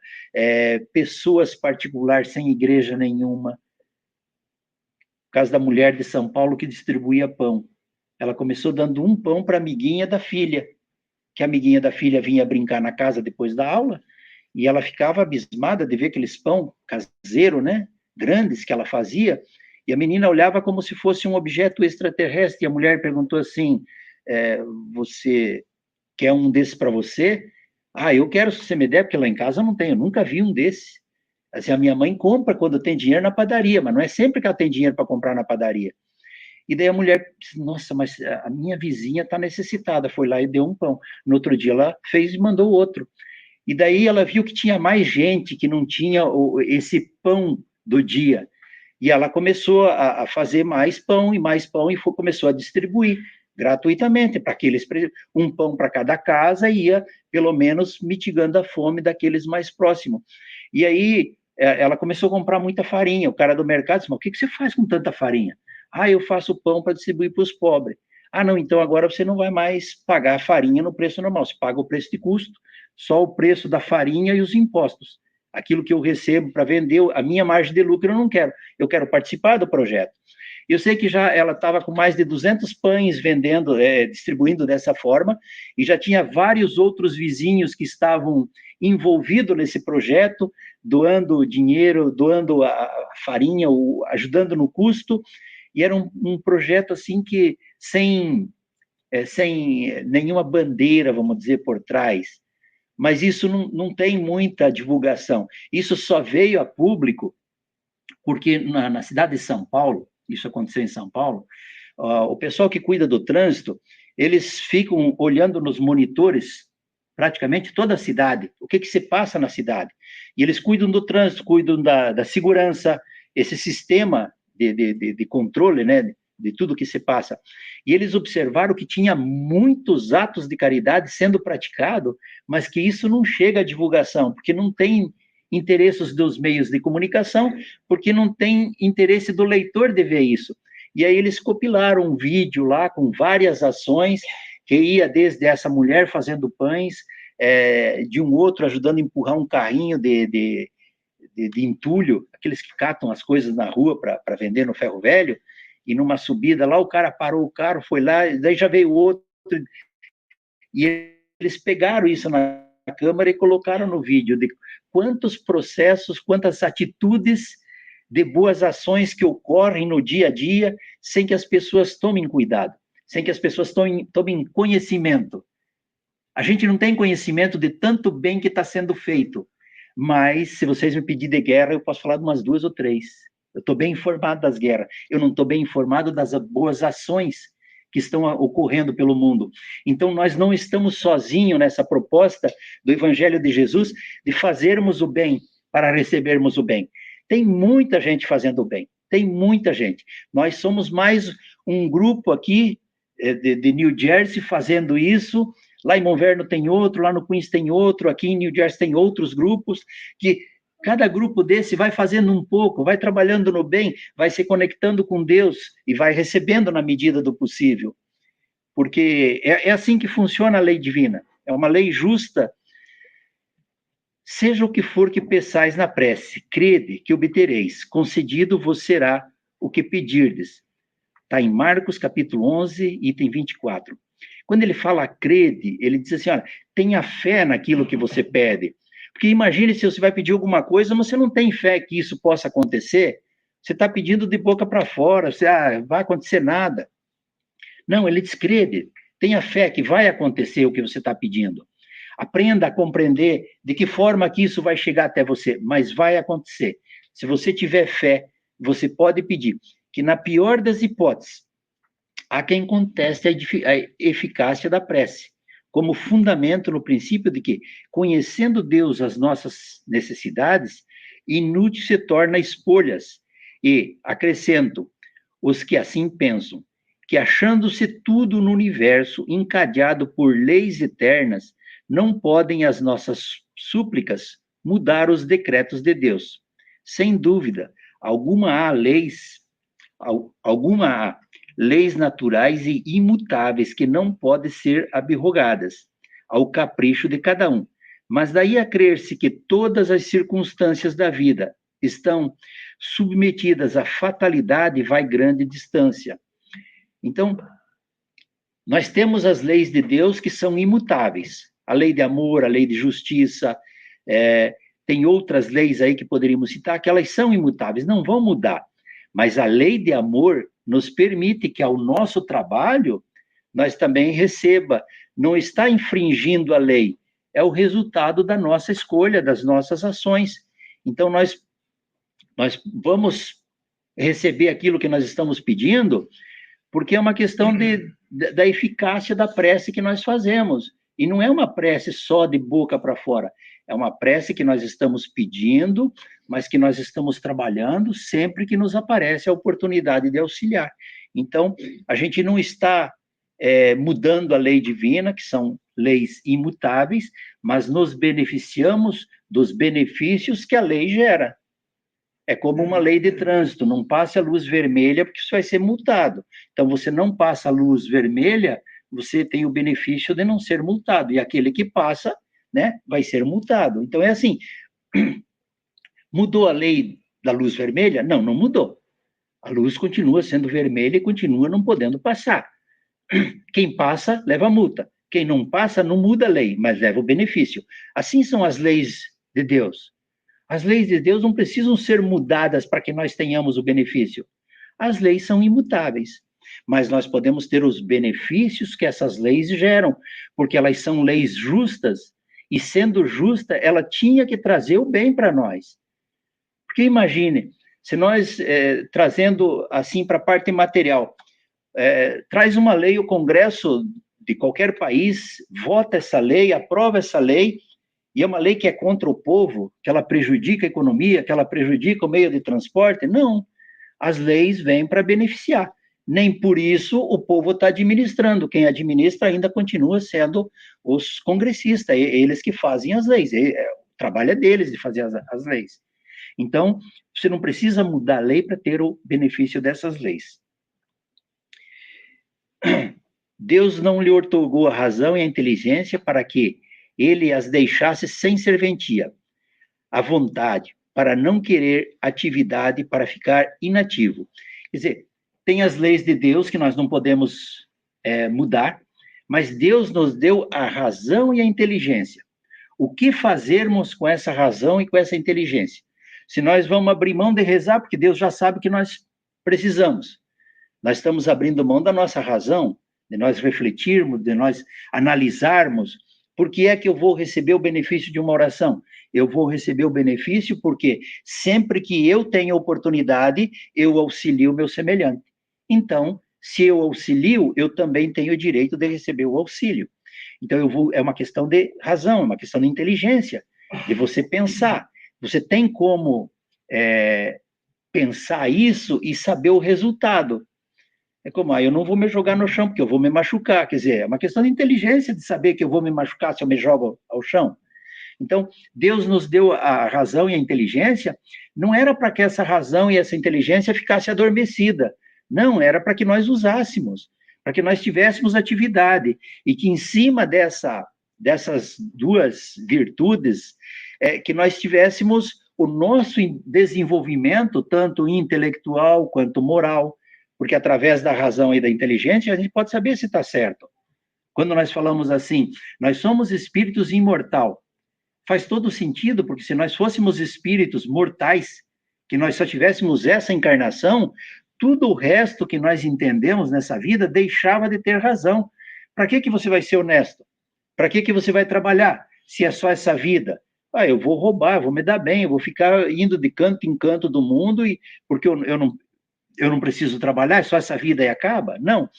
pessoas particulares sem igreja nenhuma. O caso da mulher de São Paulo que distribuía pão. Ela começou dando um pão para a amiguinha da filha, que a amiguinha da filha vinha brincar na casa depois da aula, e ela ficava abismada de ver aqueles pão caseiro, né, grandes que ela fazia, e a menina olhava como se fosse um objeto extraterrestre, e a mulher perguntou assim, você quer um desses para você? Eu quero, se você me der, porque lá em casa eu não tenho, eu nunca vi um desse. Assim, a minha mãe compra quando tem dinheiro na padaria, mas não é sempre que ela tem dinheiro para comprar na padaria. E daí a mulher disse, nossa, mas a minha vizinha está necessitada, foi lá e deu um pão. No outro dia ela fez e mandou outro. E daí ela viu que tinha mais gente que não tinha esse pão do dia. E ela começou a fazer mais pão e começou a distribuir gratuitamente para aqueles, um pão para cada casa, e ia pelo menos mitigando a fome daqueles mais próximos. E aí ela começou a comprar muita farinha. O cara do mercado disse, mas o que você faz com tanta farinha? Eu faço pão para distribuir para os pobres. Não, então agora você não vai mais pagar a farinha no preço normal, você paga o preço de custo, só o preço da farinha e os impostos. Aquilo que eu recebo para vender, a minha margem de lucro eu não quero, eu quero participar do projeto. Eu sei que já ela estava com mais de 200 pães vendendo, distribuindo dessa forma, e já tinha vários outros vizinhos que estavam envolvidos nesse projeto, doando dinheiro, doando a farinha, ajudando no custo, e era um projeto assim que sem nenhuma bandeira, vamos dizer, por trás, mas isso não tem muita divulgação. Isso só veio a público porque na cidade de São Paulo, isso aconteceu em São Paulo, o pessoal que cuida do trânsito, eles ficam olhando nos monitores praticamente toda a cidade, o que se passa na cidade. E eles cuidam do trânsito, cuidam da segurança, esse sistema de controle, né, de tudo que se passa. E eles observaram que tinha muitos atos de caridade sendo praticado, mas que isso não chega à divulgação, porque não tem interesses dos meios de comunicação, porque não tem interesse do leitor de ver isso. E aí eles compilaram um vídeo lá com várias ações, que ia desde essa mulher fazendo pães, de um outro ajudando a empurrar um carrinho de entulho, aqueles que catam as coisas na rua para vender no ferro velho, e numa subida lá o cara parou o carro, foi lá, daí já veio outro, e eles pegaram isso na câmera e colocaram no vídeo de quantos processos, quantas atitudes de boas ações que ocorrem no dia a dia, sem que as pessoas tomem cuidado, sem que as pessoas tomem conhecimento. A gente não tem conhecimento de tanto bem que está sendo feito, mas se vocês me pedirem de guerra, eu posso falar de umas 2 ou 3. Eu estou bem informado das guerras, eu não estou bem informado das boas ações que estão ocorrendo pelo mundo. Então, nós não estamos sozinhos nessa proposta do Evangelho de Jesus de fazermos o bem para recebermos o bem. Tem muita gente fazendo o bem, tem muita gente. Nós somos mais um grupo aqui de New Jersey fazendo isso, lá em Monverno tem outro, lá no Queens tem outro, aqui em New Jersey tem outros grupos, que cada grupo desse vai fazendo um pouco, vai trabalhando no bem, vai se conectando com Deus e vai recebendo na medida do possível. Porque é assim que funciona a lei divina. É uma lei justa. Seja o que for que peçais na prece, crede que obtereis, concedido vos será o que pedirdes. Está em Marcos, capítulo 11, item 24. Quando ele fala crede, ele diz assim, olha, tenha fé naquilo que você pede. Porque imagine se você vai pedir alguma coisa, mas você não tem fé que isso possa acontecer, você está pedindo de boca para fora, você, vai acontecer nada. Não, ele diz crede, tenha fé que vai acontecer o que você está pedindo. Aprenda a compreender de que forma que isso vai chegar até você, mas vai acontecer. Se você tiver fé, você pode pedir que, na pior das hipóteses, há quem conteste a eficácia da prece, como fundamento no princípio de que, conhecendo Deus as nossas necessidades, inútil se torna espolhas. E, acrescento, os que assim pensam, que achando-se tudo no universo encadeado por leis eternas, não podem as nossas súplicas mudar os decretos de Deus. Sem dúvida, alguma há leis naturais e imutáveis que não podem ser abrogadas ao capricho de cada um. Mas daí a crer-se que todas as circunstâncias da vida estão submetidas à fatalidade vai grande distância. Então, nós temos as leis de Deus que são imutáveis. A lei de amor, a lei de justiça, tem outras leis aí que poderíamos citar, que elas são imutáveis, não vão mudar. Mas a lei de amor nos permite que ao nosso trabalho, nós também receba, não está infringindo a lei, é o resultado da nossa escolha, das nossas ações. Então, nós vamos receber aquilo que nós estamos pedindo, porque é uma questão da eficácia da prece que nós fazemos. E não é uma prece só de boca para fora, é uma prece que nós estamos pedindo, mas que nós estamos trabalhando sempre que nos aparece a oportunidade de auxiliar. Então, a gente não está mudando a lei divina, que são leis imutáveis, mas nos beneficiamos dos benefícios que a lei gera. É como uma lei de trânsito, não passe a luz vermelha porque você vai ser multado. Então, você não passa a luz vermelha, você tem o benefício de não ser multado, e aquele que passa, né, vai ser multado. Então, é assim, mudou a lei da luz vermelha? Não, não mudou. A luz continua sendo vermelha e continua não podendo passar. Quem passa, leva a multa. Quem não passa, não muda a lei, mas leva o benefício. Assim são as leis de Deus. As leis de Deus não precisam ser mudadas para que nós tenhamos o benefício. As leis são imutáveis, mas nós podemos ter os benefícios que essas leis geram, porque elas são leis justas e sendo justa, ela tinha que trazer o bem para nós. Porque imagine, se nós, trazendo assim para a parte material, traz uma lei, o Congresso de qualquer país vota essa lei, aprova essa lei, e é uma lei que é contra o povo, que ela prejudica a economia, que ela prejudica o meio de transporte. Não, as leis vêm para beneficiar. Nem por isso o povo está administrando. Quem administra ainda continua sendo os congressistas, eles que fazem as leis. O trabalho é deles de fazer as leis. Então, você não precisa mudar a lei para ter o benefício dessas leis. Deus não lhe outorgou a razão e a inteligência para que ele as deixasse sem serventia, à vontade, para não querer atividade, para ficar inativo. Quer dizer, tem as leis de Deus que nós não podemos mudar, mas Deus nos deu a razão e a inteligência. O que fazermos com essa razão e com essa inteligência? Se nós vamos abrir mão de rezar, porque Deus já sabe que nós precisamos. Nós estamos abrindo mão da nossa razão, de nós refletirmos, de nós analisarmos. Por que é que eu vou receber o benefício de uma oração? Eu vou receber o benefício porque sempre que eu tenho oportunidade, eu auxilio o meu semelhante. Então, se eu auxilio, eu também tenho o direito de receber o auxílio. Então, é uma questão de razão, é uma questão de inteligência, de você pensar. Você tem como pensar isso e saber o resultado. É como, eu não vou me jogar no chão, porque eu vou me machucar. Quer dizer, é uma questão de inteligência de saber que eu vou me machucar se eu me jogo ao chão. Então, Deus nos deu a razão e a inteligência, não era para que essa razão e essa inteligência ficasse adormecida. Não, era para que nós usássemos, para que nós tivéssemos atividade, e que em cima dessas duas virtudes, que nós tivéssemos o nosso desenvolvimento, tanto intelectual quanto moral, porque através da razão e da inteligência a gente pode saber se está certo. Quando nós falamos assim, nós somos espíritos imortal, faz todo sentido, porque se nós fôssemos espíritos mortais, que nós só tivéssemos essa encarnação, tudo o resto que nós entendemos nessa vida deixava de ter razão. Para que você vai ser honesto? Para que você vai trabalhar, se é só essa vida? Eu vou roubar, eu vou me dar bem, eu vou ficar indo de canto em canto do mundo, porque eu não preciso trabalhar, é só essa vida e acaba? Não.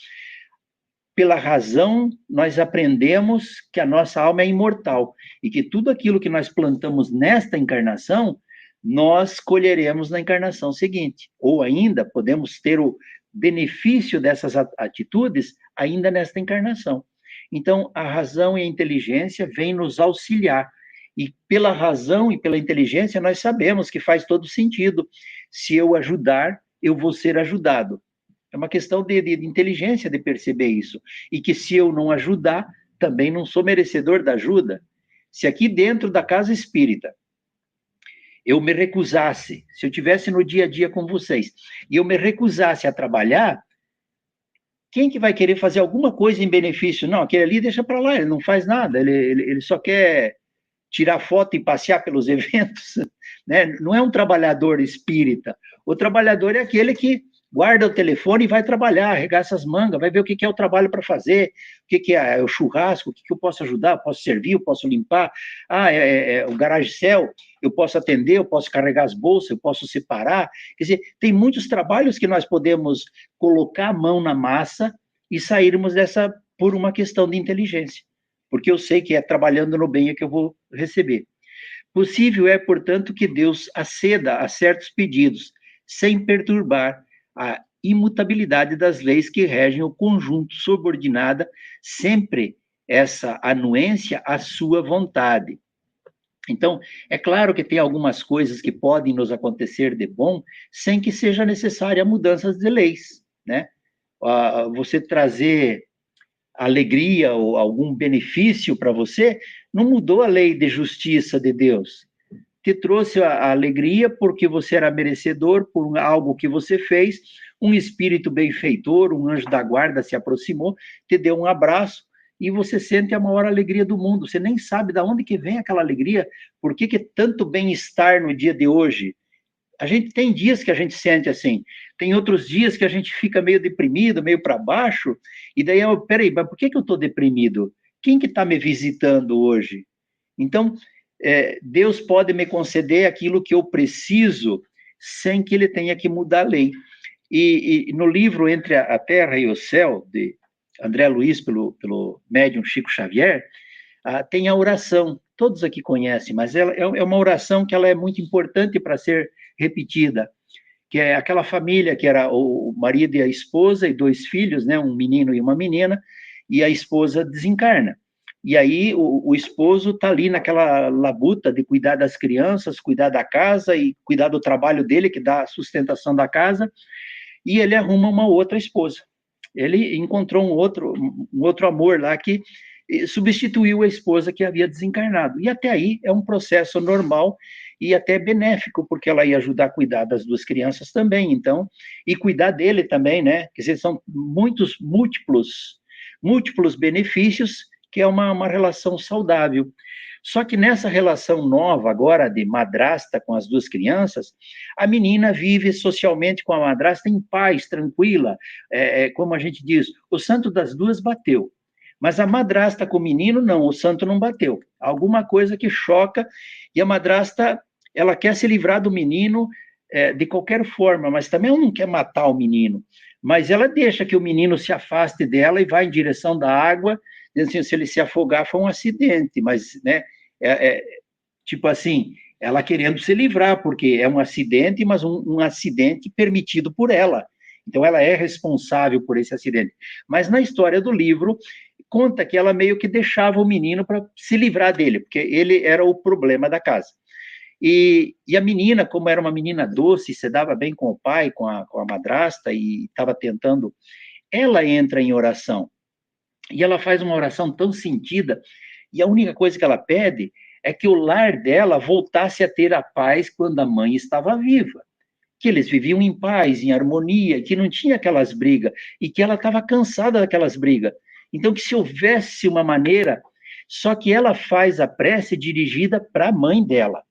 Pela razão, nós aprendemos que a nossa alma é imortal e que tudo aquilo que nós plantamos nesta encarnação, nós colheremos na encarnação seguinte. Ou ainda, podemos ter o benefício dessas atitudes ainda nesta encarnação. Então, a razão e a inteligência vêm nos auxiliar. E pela razão e pela inteligência, nós sabemos que faz todo sentido. Se eu ajudar, eu vou ser ajudado. É uma questão de inteligência de perceber isso. E que se eu não ajudar, também não sou merecedor da ajuda. Se aqui dentro da casa espírita eu me recusasse, se eu estivesse no dia a dia com vocês, e eu me recusasse a trabalhar, quem que vai querer fazer alguma coisa em benefício? Não, aquele ali deixa para lá, ele não faz nada, ele só quer tirar foto e passear pelos eventos, né? Não é um trabalhador espírita. O trabalhador é aquele que guarda o telefone e vai trabalhar, arregaça as mangas, vai ver o que é o trabalho para fazer, o que é o churrasco, o que eu posso ajudar, eu posso servir, eu posso limpar, o garage-cel, eu posso atender, eu posso carregar as bolsas, eu posso separar. Quer dizer, tem muitos trabalhos que nós podemos colocar a mão na massa e sairmos dessa por uma questão de inteligência, porque eu sei que é trabalhando no bem é que eu vou receber. Possível é, portanto, que Deus aceda a certos pedidos, sem perturbar a imutabilidade das leis que regem o conjunto, subordinada sempre essa anuência à sua vontade. Então, é claro que tem algumas coisas que podem nos acontecer de bom, sem que seja necessária mudanças de leis, né? Você trazer alegria ou algum benefício para você, não mudou a lei de justiça de Deus. Te trouxe a alegria porque você era merecedor por algo que você fez, um espírito benfeitor, um anjo da guarda se aproximou, te deu um abraço e você sente a maior alegria do mundo. Você nem sabe de onde que vem aquela alegria, por que tanto bem-estar no dia de hoje. A gente tem dias que a gente sente assim, tem outros dias que a gente fica meio deprimido, meio para baixo, e daí peraí, mas por que eu estou deprimido? Quem que está me visitando hoje? Então, Deus pode me conceder aquilo que eu preciso sem que ele tenha que mudar a lei. E no livro Entre a Terra e o Céu, de André Luiz, pelo médium Chico Xavier, tem a oração, todos aqui conhecem, mas ela é uma oração que ela é muito importante para ser repetida, que é aquela família que era o marido e a esposa e 2 filhos, né, um menino e uma menina, e a esposa desencarna. E aí o esposo está ali naquela labuta de cuidar das crianças, cuidar da casa e cuidar do trabalho dele, que dá a sustentação da casa, e ele arruma uma outra esposa. Ele encontrou um outro amor lá que substituiu a esposa que havia desencarnado. E até aí é um processo normal e até benéfico, porque ela ia ajudar a cuidar das 2 crianças também, então, e cuidar dele também, né? Quer dizer, são múltiplos benefícios, que é uma relação saudável. Só que nessa relação nova agora de madrasta com as 2 crianças, a menina vive socialmente com a madrasta em paz, tranquila, como a gente diz, o santo das 2 bateu, mas a madrasta com o menino não, o santo não bateu. Alguma coisa que choca, e a madrasta, ela quer se livrar do menino de qualquer forma, mas também ela não quer matar o menino, mas ela deixa que o menino se afaste dela e vá em direção da água, dizendo assim, se ele se afogar foi um acidente, mas, né, tipo assim, ela querendo se livrar, porque é um acidente, mas um acidente permitido por ela. Então, ela é responsável por esse acidente. Mas na história do livro, conta que ela meio que deixava o menino para se livrar dele, porque ele era o problema da casa. E a menina, como era uma menina doce, se dava bem com o pai, com a madrasta, e estava tentando, ela entra em oração. E ela faz uma oração tão sentida, e a única coisa que ela pede é que o lar dela voltasse a ter a paz quando a mãe estava viva, que eles viviam em paz, em harmonia, que não tinha aquelas brigas, e que ela estava cansada daquelas brigas. Então, que se houvesse uma maneira, só que ela faz a prece dirigida para a mãe dela.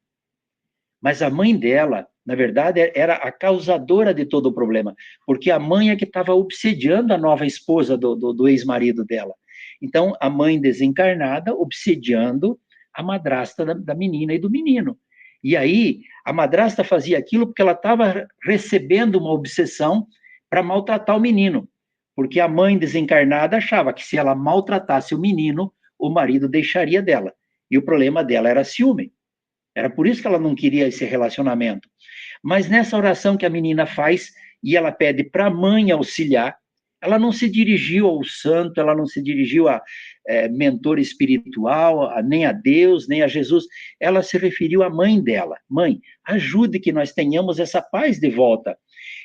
Mas a mãe dela, na verdade, era a causadora de todo o problema, porque a mãe é que estava obsediando a nova esposa do ex-marido dela. Então, a mãe desencarnada obsediando a madrasta da menina e do menino. E aí, a madrasta fazia aquilo porque ela estava recebendo uma obsessão para maltratar o menino, porque a mãe desencarnada achava que se ela maltratasse o menino, o marido deixaria dela. E o problema dela era ciúme. Era por isso que ela não queria esse relacionamento. Mas nessa oração que a menina faz, e ela pede para a mãe auxiliar, ela não se dirigiu ao santo, ela não se dirigiu a mentor espiritual, nem a Deus, nem a Jesus, ela se referiu à mãe dela. Mãe, ajude que nós tenhamos essa paz de volta.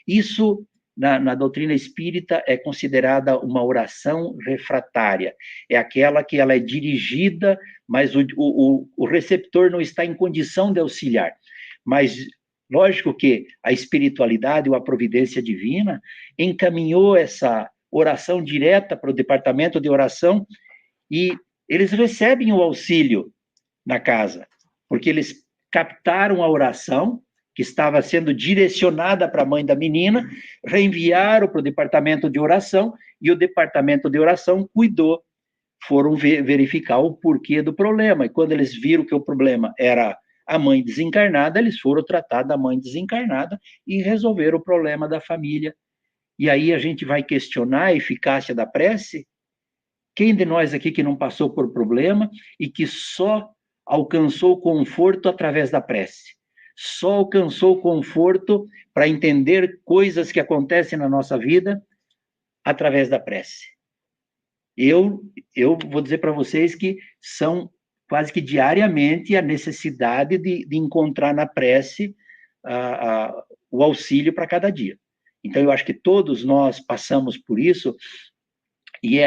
Isso, na doutrina espírita, é considerada uma oração refratária. É aquela que ela é dirigida, mas o receptor não está em condição de auxiliar. Mas, lógico que a espiritualidade ou a providência divina encaminhou essa oração direta para o departamento de oração e eles recebem o auxílio na casa, porque eles captaram a oração que estava sendo direcionada para a mãe da menina, reenviaram para o departamento de oração e o departamento de oração cuidou, foram verificar o porquê do problema. E quando eles viram que o problema era a mãe desencarnada, eles foram tratar da mãe desencarnada e resolveram o problema da família. E aí a gente vai questionar a eficácia da prece? Quem de nós aqui que não passou por problema e que só alcançou conforto através da prece? Só alcançou conforto para entender coisas que acontecem na nossa vida através da prece. Eu vou dizer para vocês que são quase que diariamente a necessidade de encontrar na prece o auxílio para cada dia. Então, eu acho que todos nós passamos por isso, e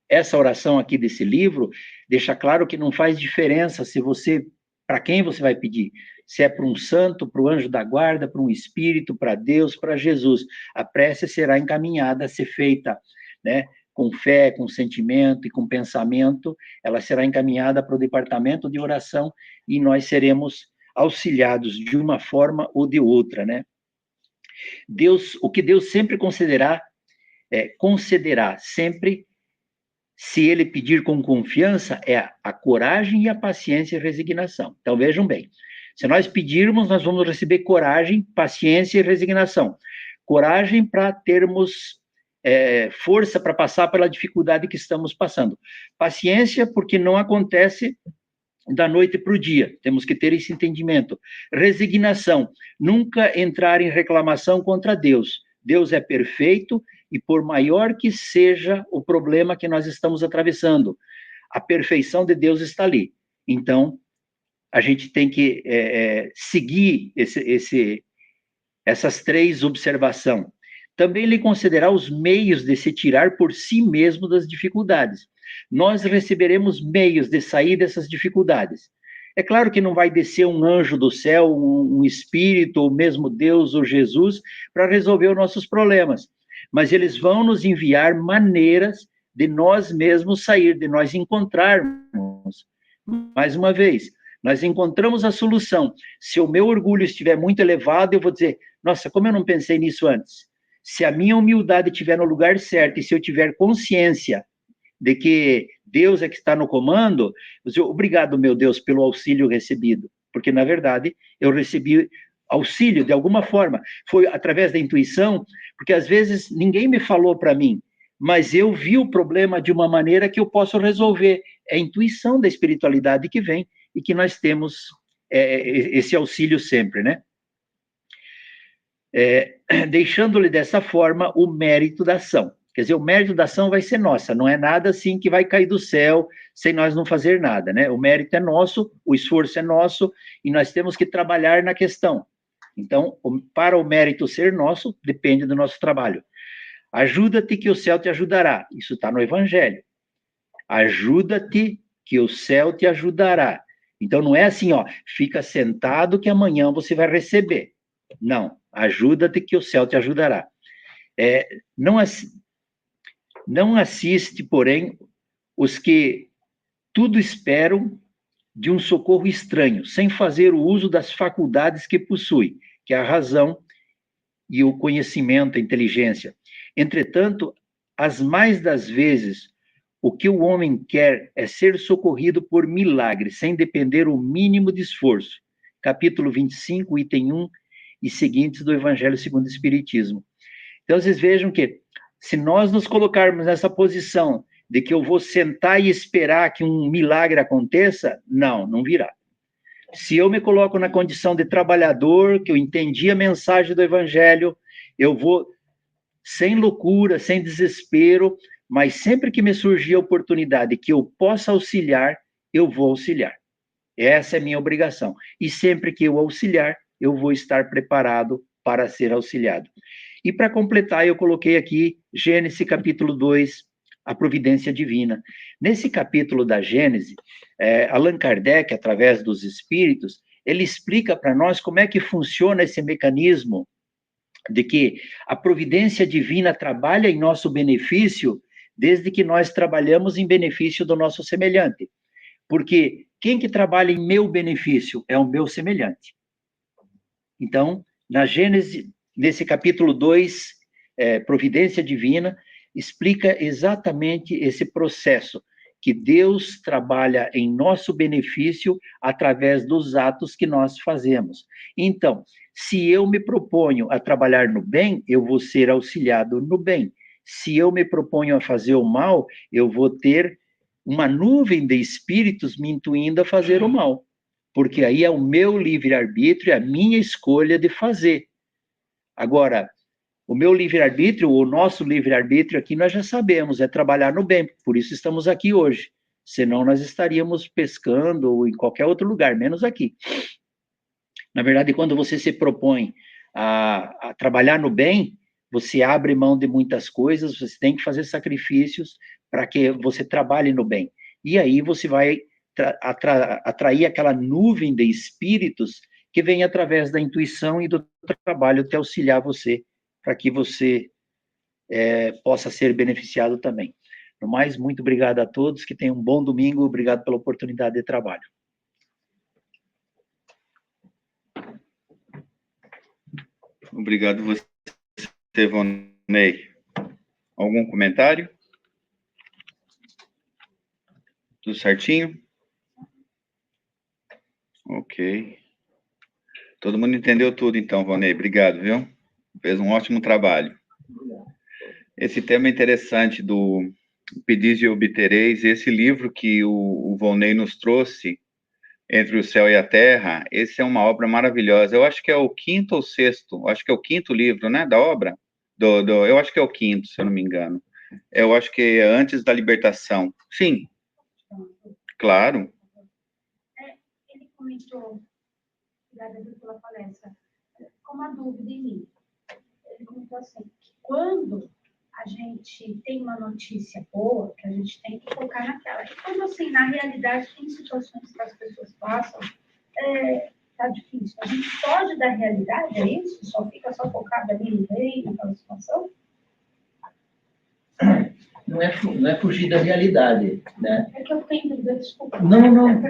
essa oração aqui desse livro deixa claro que não faz diferença se você, para quem você vai pedir, se é para um santo, para o anjo da guarda, para um espírito, para Deus, para Jesus. A prece será encaminhada a ser feita, né, com fé, com sentimento e com pensamento, ela será encaminhada para o departamento de oração e nós seremos auxiliados de uma forma ou de outra, né? O que Deus sempre concederá sempre Se ele pedir com confiança, é a coragem e a paciência e a resignação. Então, vejam bem, se nós pedirmos, nós vamos receber coragem, paciência e resignação. Coragem para termos força para passar pela dificuldade que estamos passando. Paciência, porque não acontece da noite para o dia. Temos que ter esse entendimento. Resignação, nunca entrar em reclamação contra Deus. Deus é perfeito e por maior que seja o problema que nós estamos atravessando, a perfeição de Deus está ali. Então, a gente tem que seguir essas 3 observações. Também lhe considerar os meios de se tirar por si mesmo das dificuldades. Nós receberemos meios de sair dessas dificuldades. É claro que não vai descer um anjo do céu, um espírito, ou mesmo Deus ou Jesus, para resolver os nossos problemas. Mas eles vão nos enviar maneiras de nós mesmos sair, de nós encontrarmos. Mais uma vez, nós encontramos a solução. Se o meu orgulho estiver muito elevado, eu vou dizer, nossa, como eu não pensei nisso antes? Se a minha humildade estiver no lugar certo e se eu tiver consciência de que Deus é que está no comando, eu digo, obrigado, meu Deus, pelo auxílio recebido. Porque, na verdade, eu recebi auxílio de alguma forma. Foi através da intuição, porque às vezes ninguém me falou para mim, mas eu vi o problema de uma maneira que eu posso resolver. É a intuição da espiritualidade que vem e que nós temos esse auxílio sempre, né? Deixando-lhe dessa forma o mérito da ação. Quer dizer, o mérito da ação vai ser nossa, não é nada assim que vai cair do céu sem nós não fazer nada, né? O mérito é nosso, o esforço é nosso e nós temos que trabalhar na questão. Então, para o mérito ser nosso, depende do nosso trabalho. Ajuda-te que o céu te ajudará. Isso está no Evangelho. Ajuda-te que o céu te ajudará. Então, não é assim, ó, fica sentado que amanhã você vai receber. Não, ajuda-te que o céu te ajudará. Não assiste, porém, os que tudo esperam de um socorro estranho, sem fazer o uso das faculdades que possui, que é a razão e o conhecimento, a inteligência. Entretanto, as mais das vezes, o que o homem quer é ser socorrido por milagre, sem depender o mínimo de esforço. Capítulo 25, item 1 e seguintes do Evangelho segundo o Espiritismo. Então, vocês vejam que, se nós nos colocarmos nessa posição de que eu vou sentar e esperar que um milagre aconteça, não virá. Se eu me coloco na condição de trabalhador, que eu entendi a mensagem do Evangelho, eu vou sem loucura, sem desespero, mas sempre que me surgir a oportunidade que eu possa auxiliar, eu vou auxiliar. Essa é a minha obrigação. E sempre que eu auxiliar, eu vou estar preparado para ser auxiliado. E para completar, eu coloquei aqui Gênesis capítulo 2, a providência divina. Nesse capítulo da Gênesis, Allan Kardec, através dos espíritos, ele explica para nós como é que funciona esse mecanismo de que a providência divina trabalha em nosso benefício desde que nós trabalhamos em benefício do nosso semelhante. Porque quem que trabalha em meu benefício é o meu semelhante. Então, na Gênesis, nesse capítulo 2, Providência Divina, explica exatamente esse processo, que Deus trabalha em nosso benefício através dos atos que nós fazemos. Então, se eu me proponho a trabalhar no bem, eu vou ser auxiliado no bem. Se eu me proponho a fazer o mal, eu vou ter uma nuvem de espíritos me intuindo a fazer o mal. Porque aí é o meu livre-arbítrio, é a minha escolha de fazer. Agora, o meu livre-arbítrio, o nosso livre-arbítrio aqui, nós já sabemos, é trabalhar no bem, por isso estamos aqui hoje. Senão nós estaríamos pescando ou em qualquer outro lugar, menos aqui. Na verdade, quando você se propõe a trabalhar no bem, você abre mão de muitas coisas, você tem que fazer sacrifícios para que você trabalhe no bem. E aí você vai atrair aquela nuvem de espíritos que vem através da intuição e do trabalho te auxiliar você, para que você possa ser beneficiado também. No mais, muito obrigado a todos, que tenham um bom domingo, obrigado pela oportunidade de trabalho. Obrigado você, Vonei. Algum comentário? Tudo certinho? Ok. Todo mundo entendeu tudo, então, Vonei. Obrigado, viu? Fez um ótimo trabalho. Esse tema é interessante do Pedis e Obtereis. Esse livro que o Vonei nos trouxe, Entre o Céu e a Terra, esse é uma obra maravilhosa. Eu acho que é o quinto ou sexto, acho que é o quinto livro, né, da obra. Eu acho que é o quinto, se eu não me engano. Eu acho que é antes da libertação. Sim, claro. Ele comentou, obrigada pela palestra, com uma dúvida em mim. Ele comentou assim, que quando a gente tem uma notícia boa, que a gente tem que focar naquela. E quando, assim, na realidade, tem situações que as pessoas passam, tá difícil. A gente foge da realidade, é isso? Fica só focado ali no bem, naquela situação? Não é fugir da realidade, né? É que eu tenho dúvida, desculpa. Não.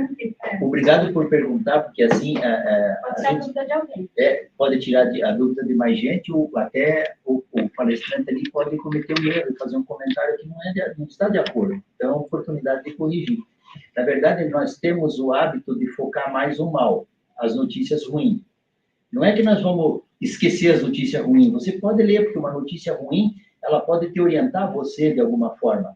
Obrigado por perguntar, porque assim... Pode ser a dúvida de alguém. Pode tirar a dúvida de mais gente, ou até o palestrante ali pode cometer um erro, fazer um comentário que não está de acordo. Então, é uma oportunidade de corrigir. Na verdade, nós temos o hábito de focar mais no mal, as notícias ruins. Não é que nós vamos esquecer as notícias ruins. Você pode ler, porque uma notícia ruim, ela pode te orientar você de alguma forma.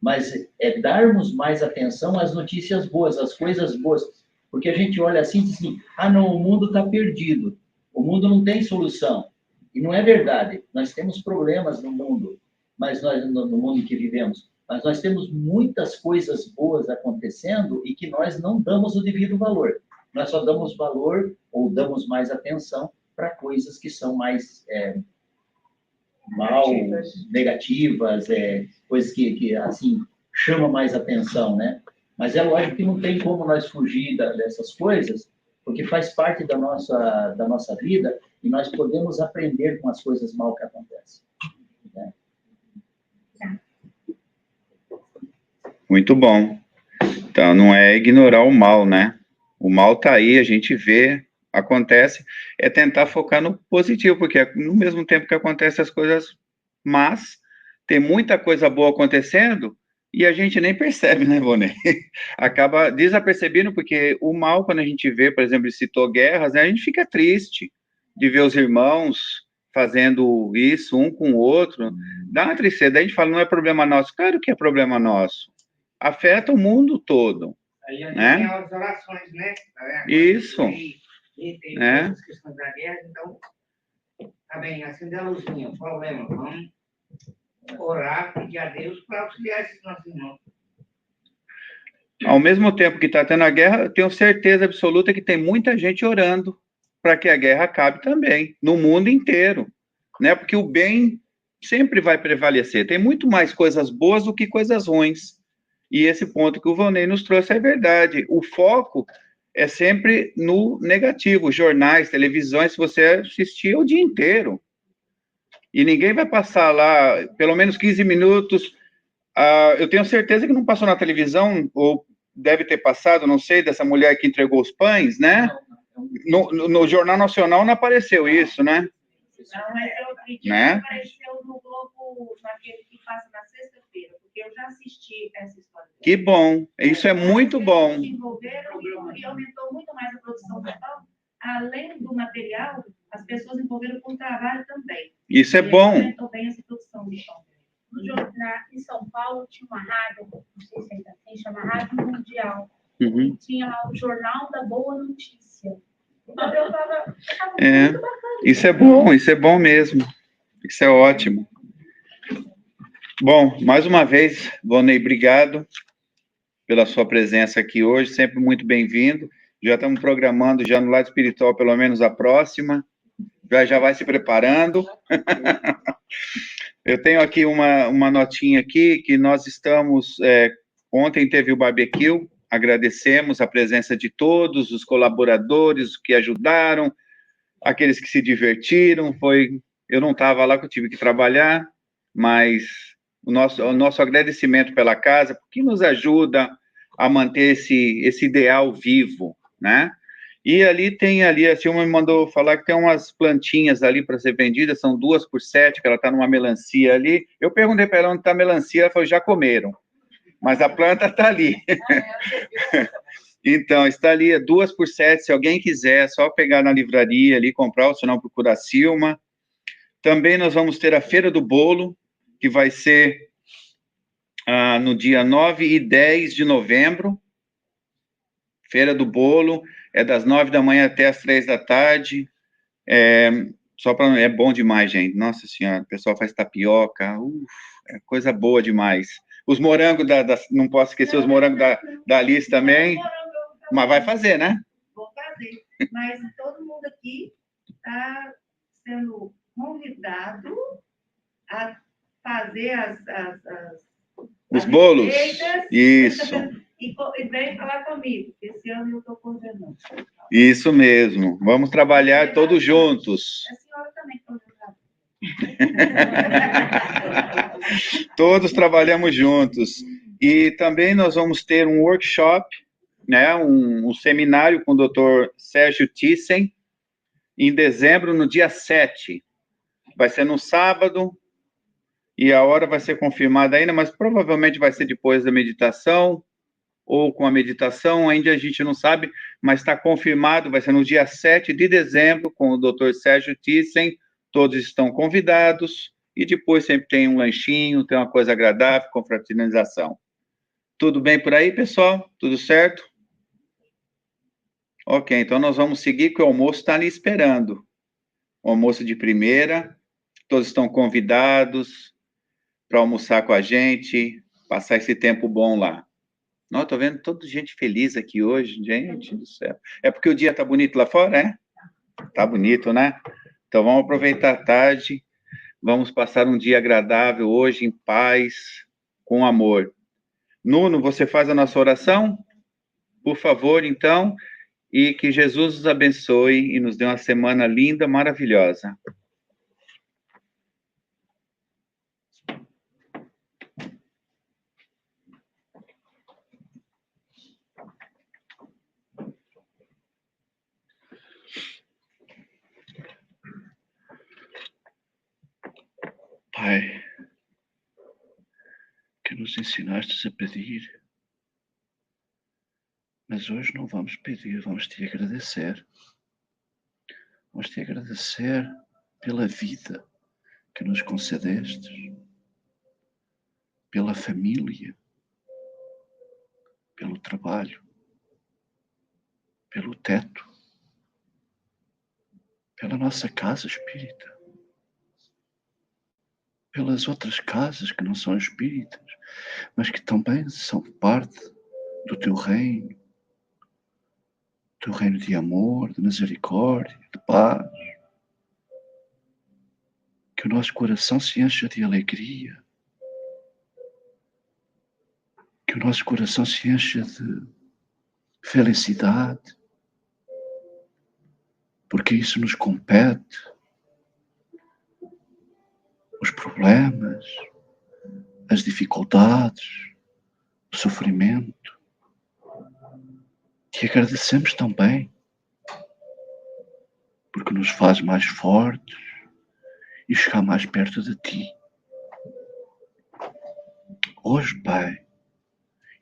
Mas é darmos mais atenção às notícias boas, às coisas boas. Porque a gente olha assim e diz assim, não, o mundo está perdido. O mundo não tem solução. E não é verdade. Nós temos problemas no mundo, mas no mundo em que vivemos. Mas nós temos muitas coisas boas acontecendo e que nós não damos o devido valor. Nós só damos valor ou damos mais atenção para coisas que são mais negativas, coisas que assim, chamam mais atenção, né? Mas é lógico que não tem como nós fugir dessas coisas, porque faz parte da nossa vida e nós podemos aprender com as coisas mal que acontecem. Né? Muito bom. Então, não é ignorar o mal, né? O mal está aí, a gente vê, acontece, é tentar focar no positivo, porque no mesmo tempo que acontecem as coisas más, tem muita coisa boa acontecendo e a gente nem percebe, né, Vonei? Acaba desapercebendo, porque o mal, quando a gente vê, por exemplo, ele citou guerras, né, a gente fica triste de ver os irmãos fazendo isso um com o outro, dá uma tristeza, daí a gente fala, não é problema nosso. Claro que é problema nosso, afeta o mundo todo. Aí a gente né? tem as orações, né? Isso. Tem as questões da guerra, então, tá bem, acender a luzinha, o problema, vamos orar, pedir a Deus para auxiliar esses nossos irmãos. Ao mesmo tempo que está tendo a guerra, eu tenho certeza absoluta que tem muita gente orando para que a guerra acabe também, no mundo inteiro, né? Porque o bem sempre vai prevalecer. Tem muito mais coisas boas do que coisas ruins. E esse ponto que o Vonei nos trouxe é verdade. O foco é sempre no negativo. Jornais, televisões, se você assistir o dia inteiro. E ninguém vai passar lá pelo menos 15 minutos. Eu tenho certeza que não passou na televisão, ou deve ter passado, não sei, dessa mulher que entregou os pães, né? No Jornal Nacional não apareceu isso, né? Não, mas eu acredito né? que apareceu no Globo, naquele que passa na sexta-feira, porque eu já assisti essa história. Que bom, isso é muito bom. Eles desenvolveram e aumentou muito mais a produção total. Além do material, as pessoas envolveram com o trabalho também. Isso é bom. Aumentou bem essa produção do som. Em São Paulo tinha uma rádio, não sei se ainda tem, chama Rádio Mundial. Uhum. E tinha lá o Jornal da Boa Notícia. Então eu tava muito bacana. Isso é bom mesmo. Isso é ótimo. Bom, mais uma vez, Vonei, obrigado pela sua presença aqui hoje, sempre muito bem-vindo. Já estamos programando já no lado espiritual, pelo menos a próxima. Já vai se preparando. Eu tenho aqui uma notinha aqui, que nós estamos... ontem teve o barbecue, agradecemos a presença de todos, os colaboradores que ajudaram, aqueles que se divertiram. Eu não estava lá, que eu tive que trabalhar, mas o nosso agradecimento pela casa, porque nos ajuda a manter esse ideal vivo, né? E ali a Silma me mandou falar que tem umas plantinhas ali para ser vendidas, são 2 por 7, que ela está numa melancia ali. Eu perguntei para ela onde está a melancia, ela falou, já comeram. mas a planta está ali. Então, está ali, 2 por 7, se alguém quiser, é só pegar na livraria ali, comprar, ou se não, procurar a Silma. Também nós vamos ter a Feira do Bolo, que vai ser no dia 9 e 10 de novembro. Feira do Bolo, é das 9 da manhã até as 3 da tarde. É bom demais, gente. Nossa Senhora, o pessoal faz tapioca, é coisa boa demais. Os morangos não posso esquecer os morangos da Alice também. Mas vai fazer, né? Vou fazer. Mas todo mundo aqui está sendo convidado a fazer os bolos. Receitas, isso. E vem falar comigo. Esse ano eu estou coordenando. Isso mesmo. Vamos trabalhar todos juntos. A senhora também coordenadora. Todos trabalhamos juntos. E também nós vamos ter um workshop, né, um seminário com o Dr. Sérgio Thyssen, em dezembro, no dia 7. Vai ser no sábado, e a hora vai ser confirmada ainda, mas provavelmente vai ser depois da meditação, ou com a meditação, ainda a gente não sabe, mas está confirmado, vai ser no dia 7 de dezembro, com o Dr. Sérgio Thyssen, todos estão convidados, e depois sempre tem um lanchinho, tem uma coisa agradável, com fraternização. Tudo bem por aí, pessoal? Tudo certo? Ok, então nós vamos seguir, que o almoço está ali esperando. O almoço de primeira, todos estão convidados para almoçar com a gente, passar esse tempo bom lá. Não, estou vendo toda gente feliz aqui hoje, gente do céu. É porque o dia está bonito lá fora, é? Tá bonito, né? Então vamos aproveitar a tarde, vamos passar um dia agradável hoje, em paz, com amor. Nuno, você faz a nossa oração? Por favor, então, e que Jesus nos abençoe e nos dê uma semana linda, maravilhosa. Pai, que nos ensinaste a pedir, mas hoje não vamos pedir, vamos te agradecer. Vamos te agradecer pela vida que nos concedeste, pela família, pelo trabalho, pelo teto, pela nossa casa espírita, pelas outras casas que não são espíritas, mas que também são parte do teu reino de amor, de misericórdia, de paz. Que o nosso coração se encha de alegria, que o nosso coração se encha de felicidade, porque isso nos compete. Os problemas, as dificuldades, o sofrimento. Te agradecemos também, porque nos faz mais fortes e chegar mais perto de ti. Hoje, Pai,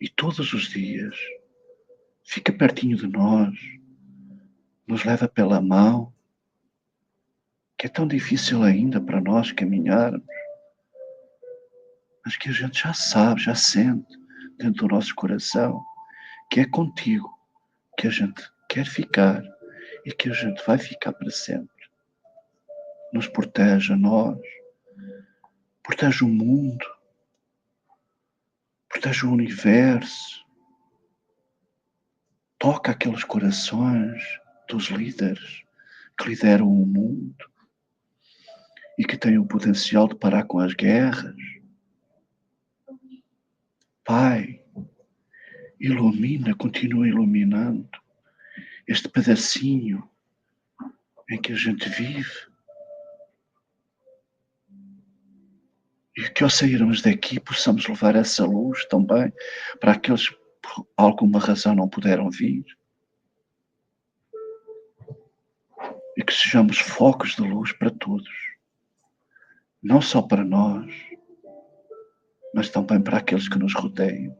e todos os dias, fica pertinho de nós, nos leva pela mão, que é tão difícil ainda para nós caminharmos, mas que a gente já sabe, já sente dentro do nosso coração, que é contigo que a gente quer ficar e que a gente vai ficar para sempre. Nos protege a nós, protege o mundo, protege o universo, toca aqueles corações dos líderes que lideram o mundo e que têm o potencial de parar com as guerras. Pai, ilumina, continua iluminando este pedacinho em que a gente vive. E que ao sairmos daqui possamos levar essa luz também para aqueles que por alguma razão não puderam vir. E que sejamos focos de luz para todos. Não só para nós, mas também para aqueles que nos rodeiam.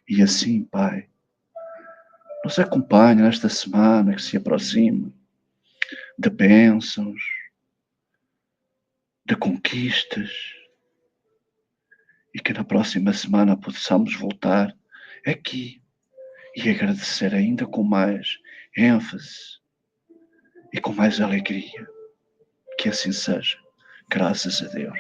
E assim, Pai, nos acompanha nesta semana que se aproxima, de bênçãos, de conquistas, e que na próxima semana possamos voltar aqui e agradecer ainda com mais ênfase e com mais alegria. Que assim seja. Graças a Deus.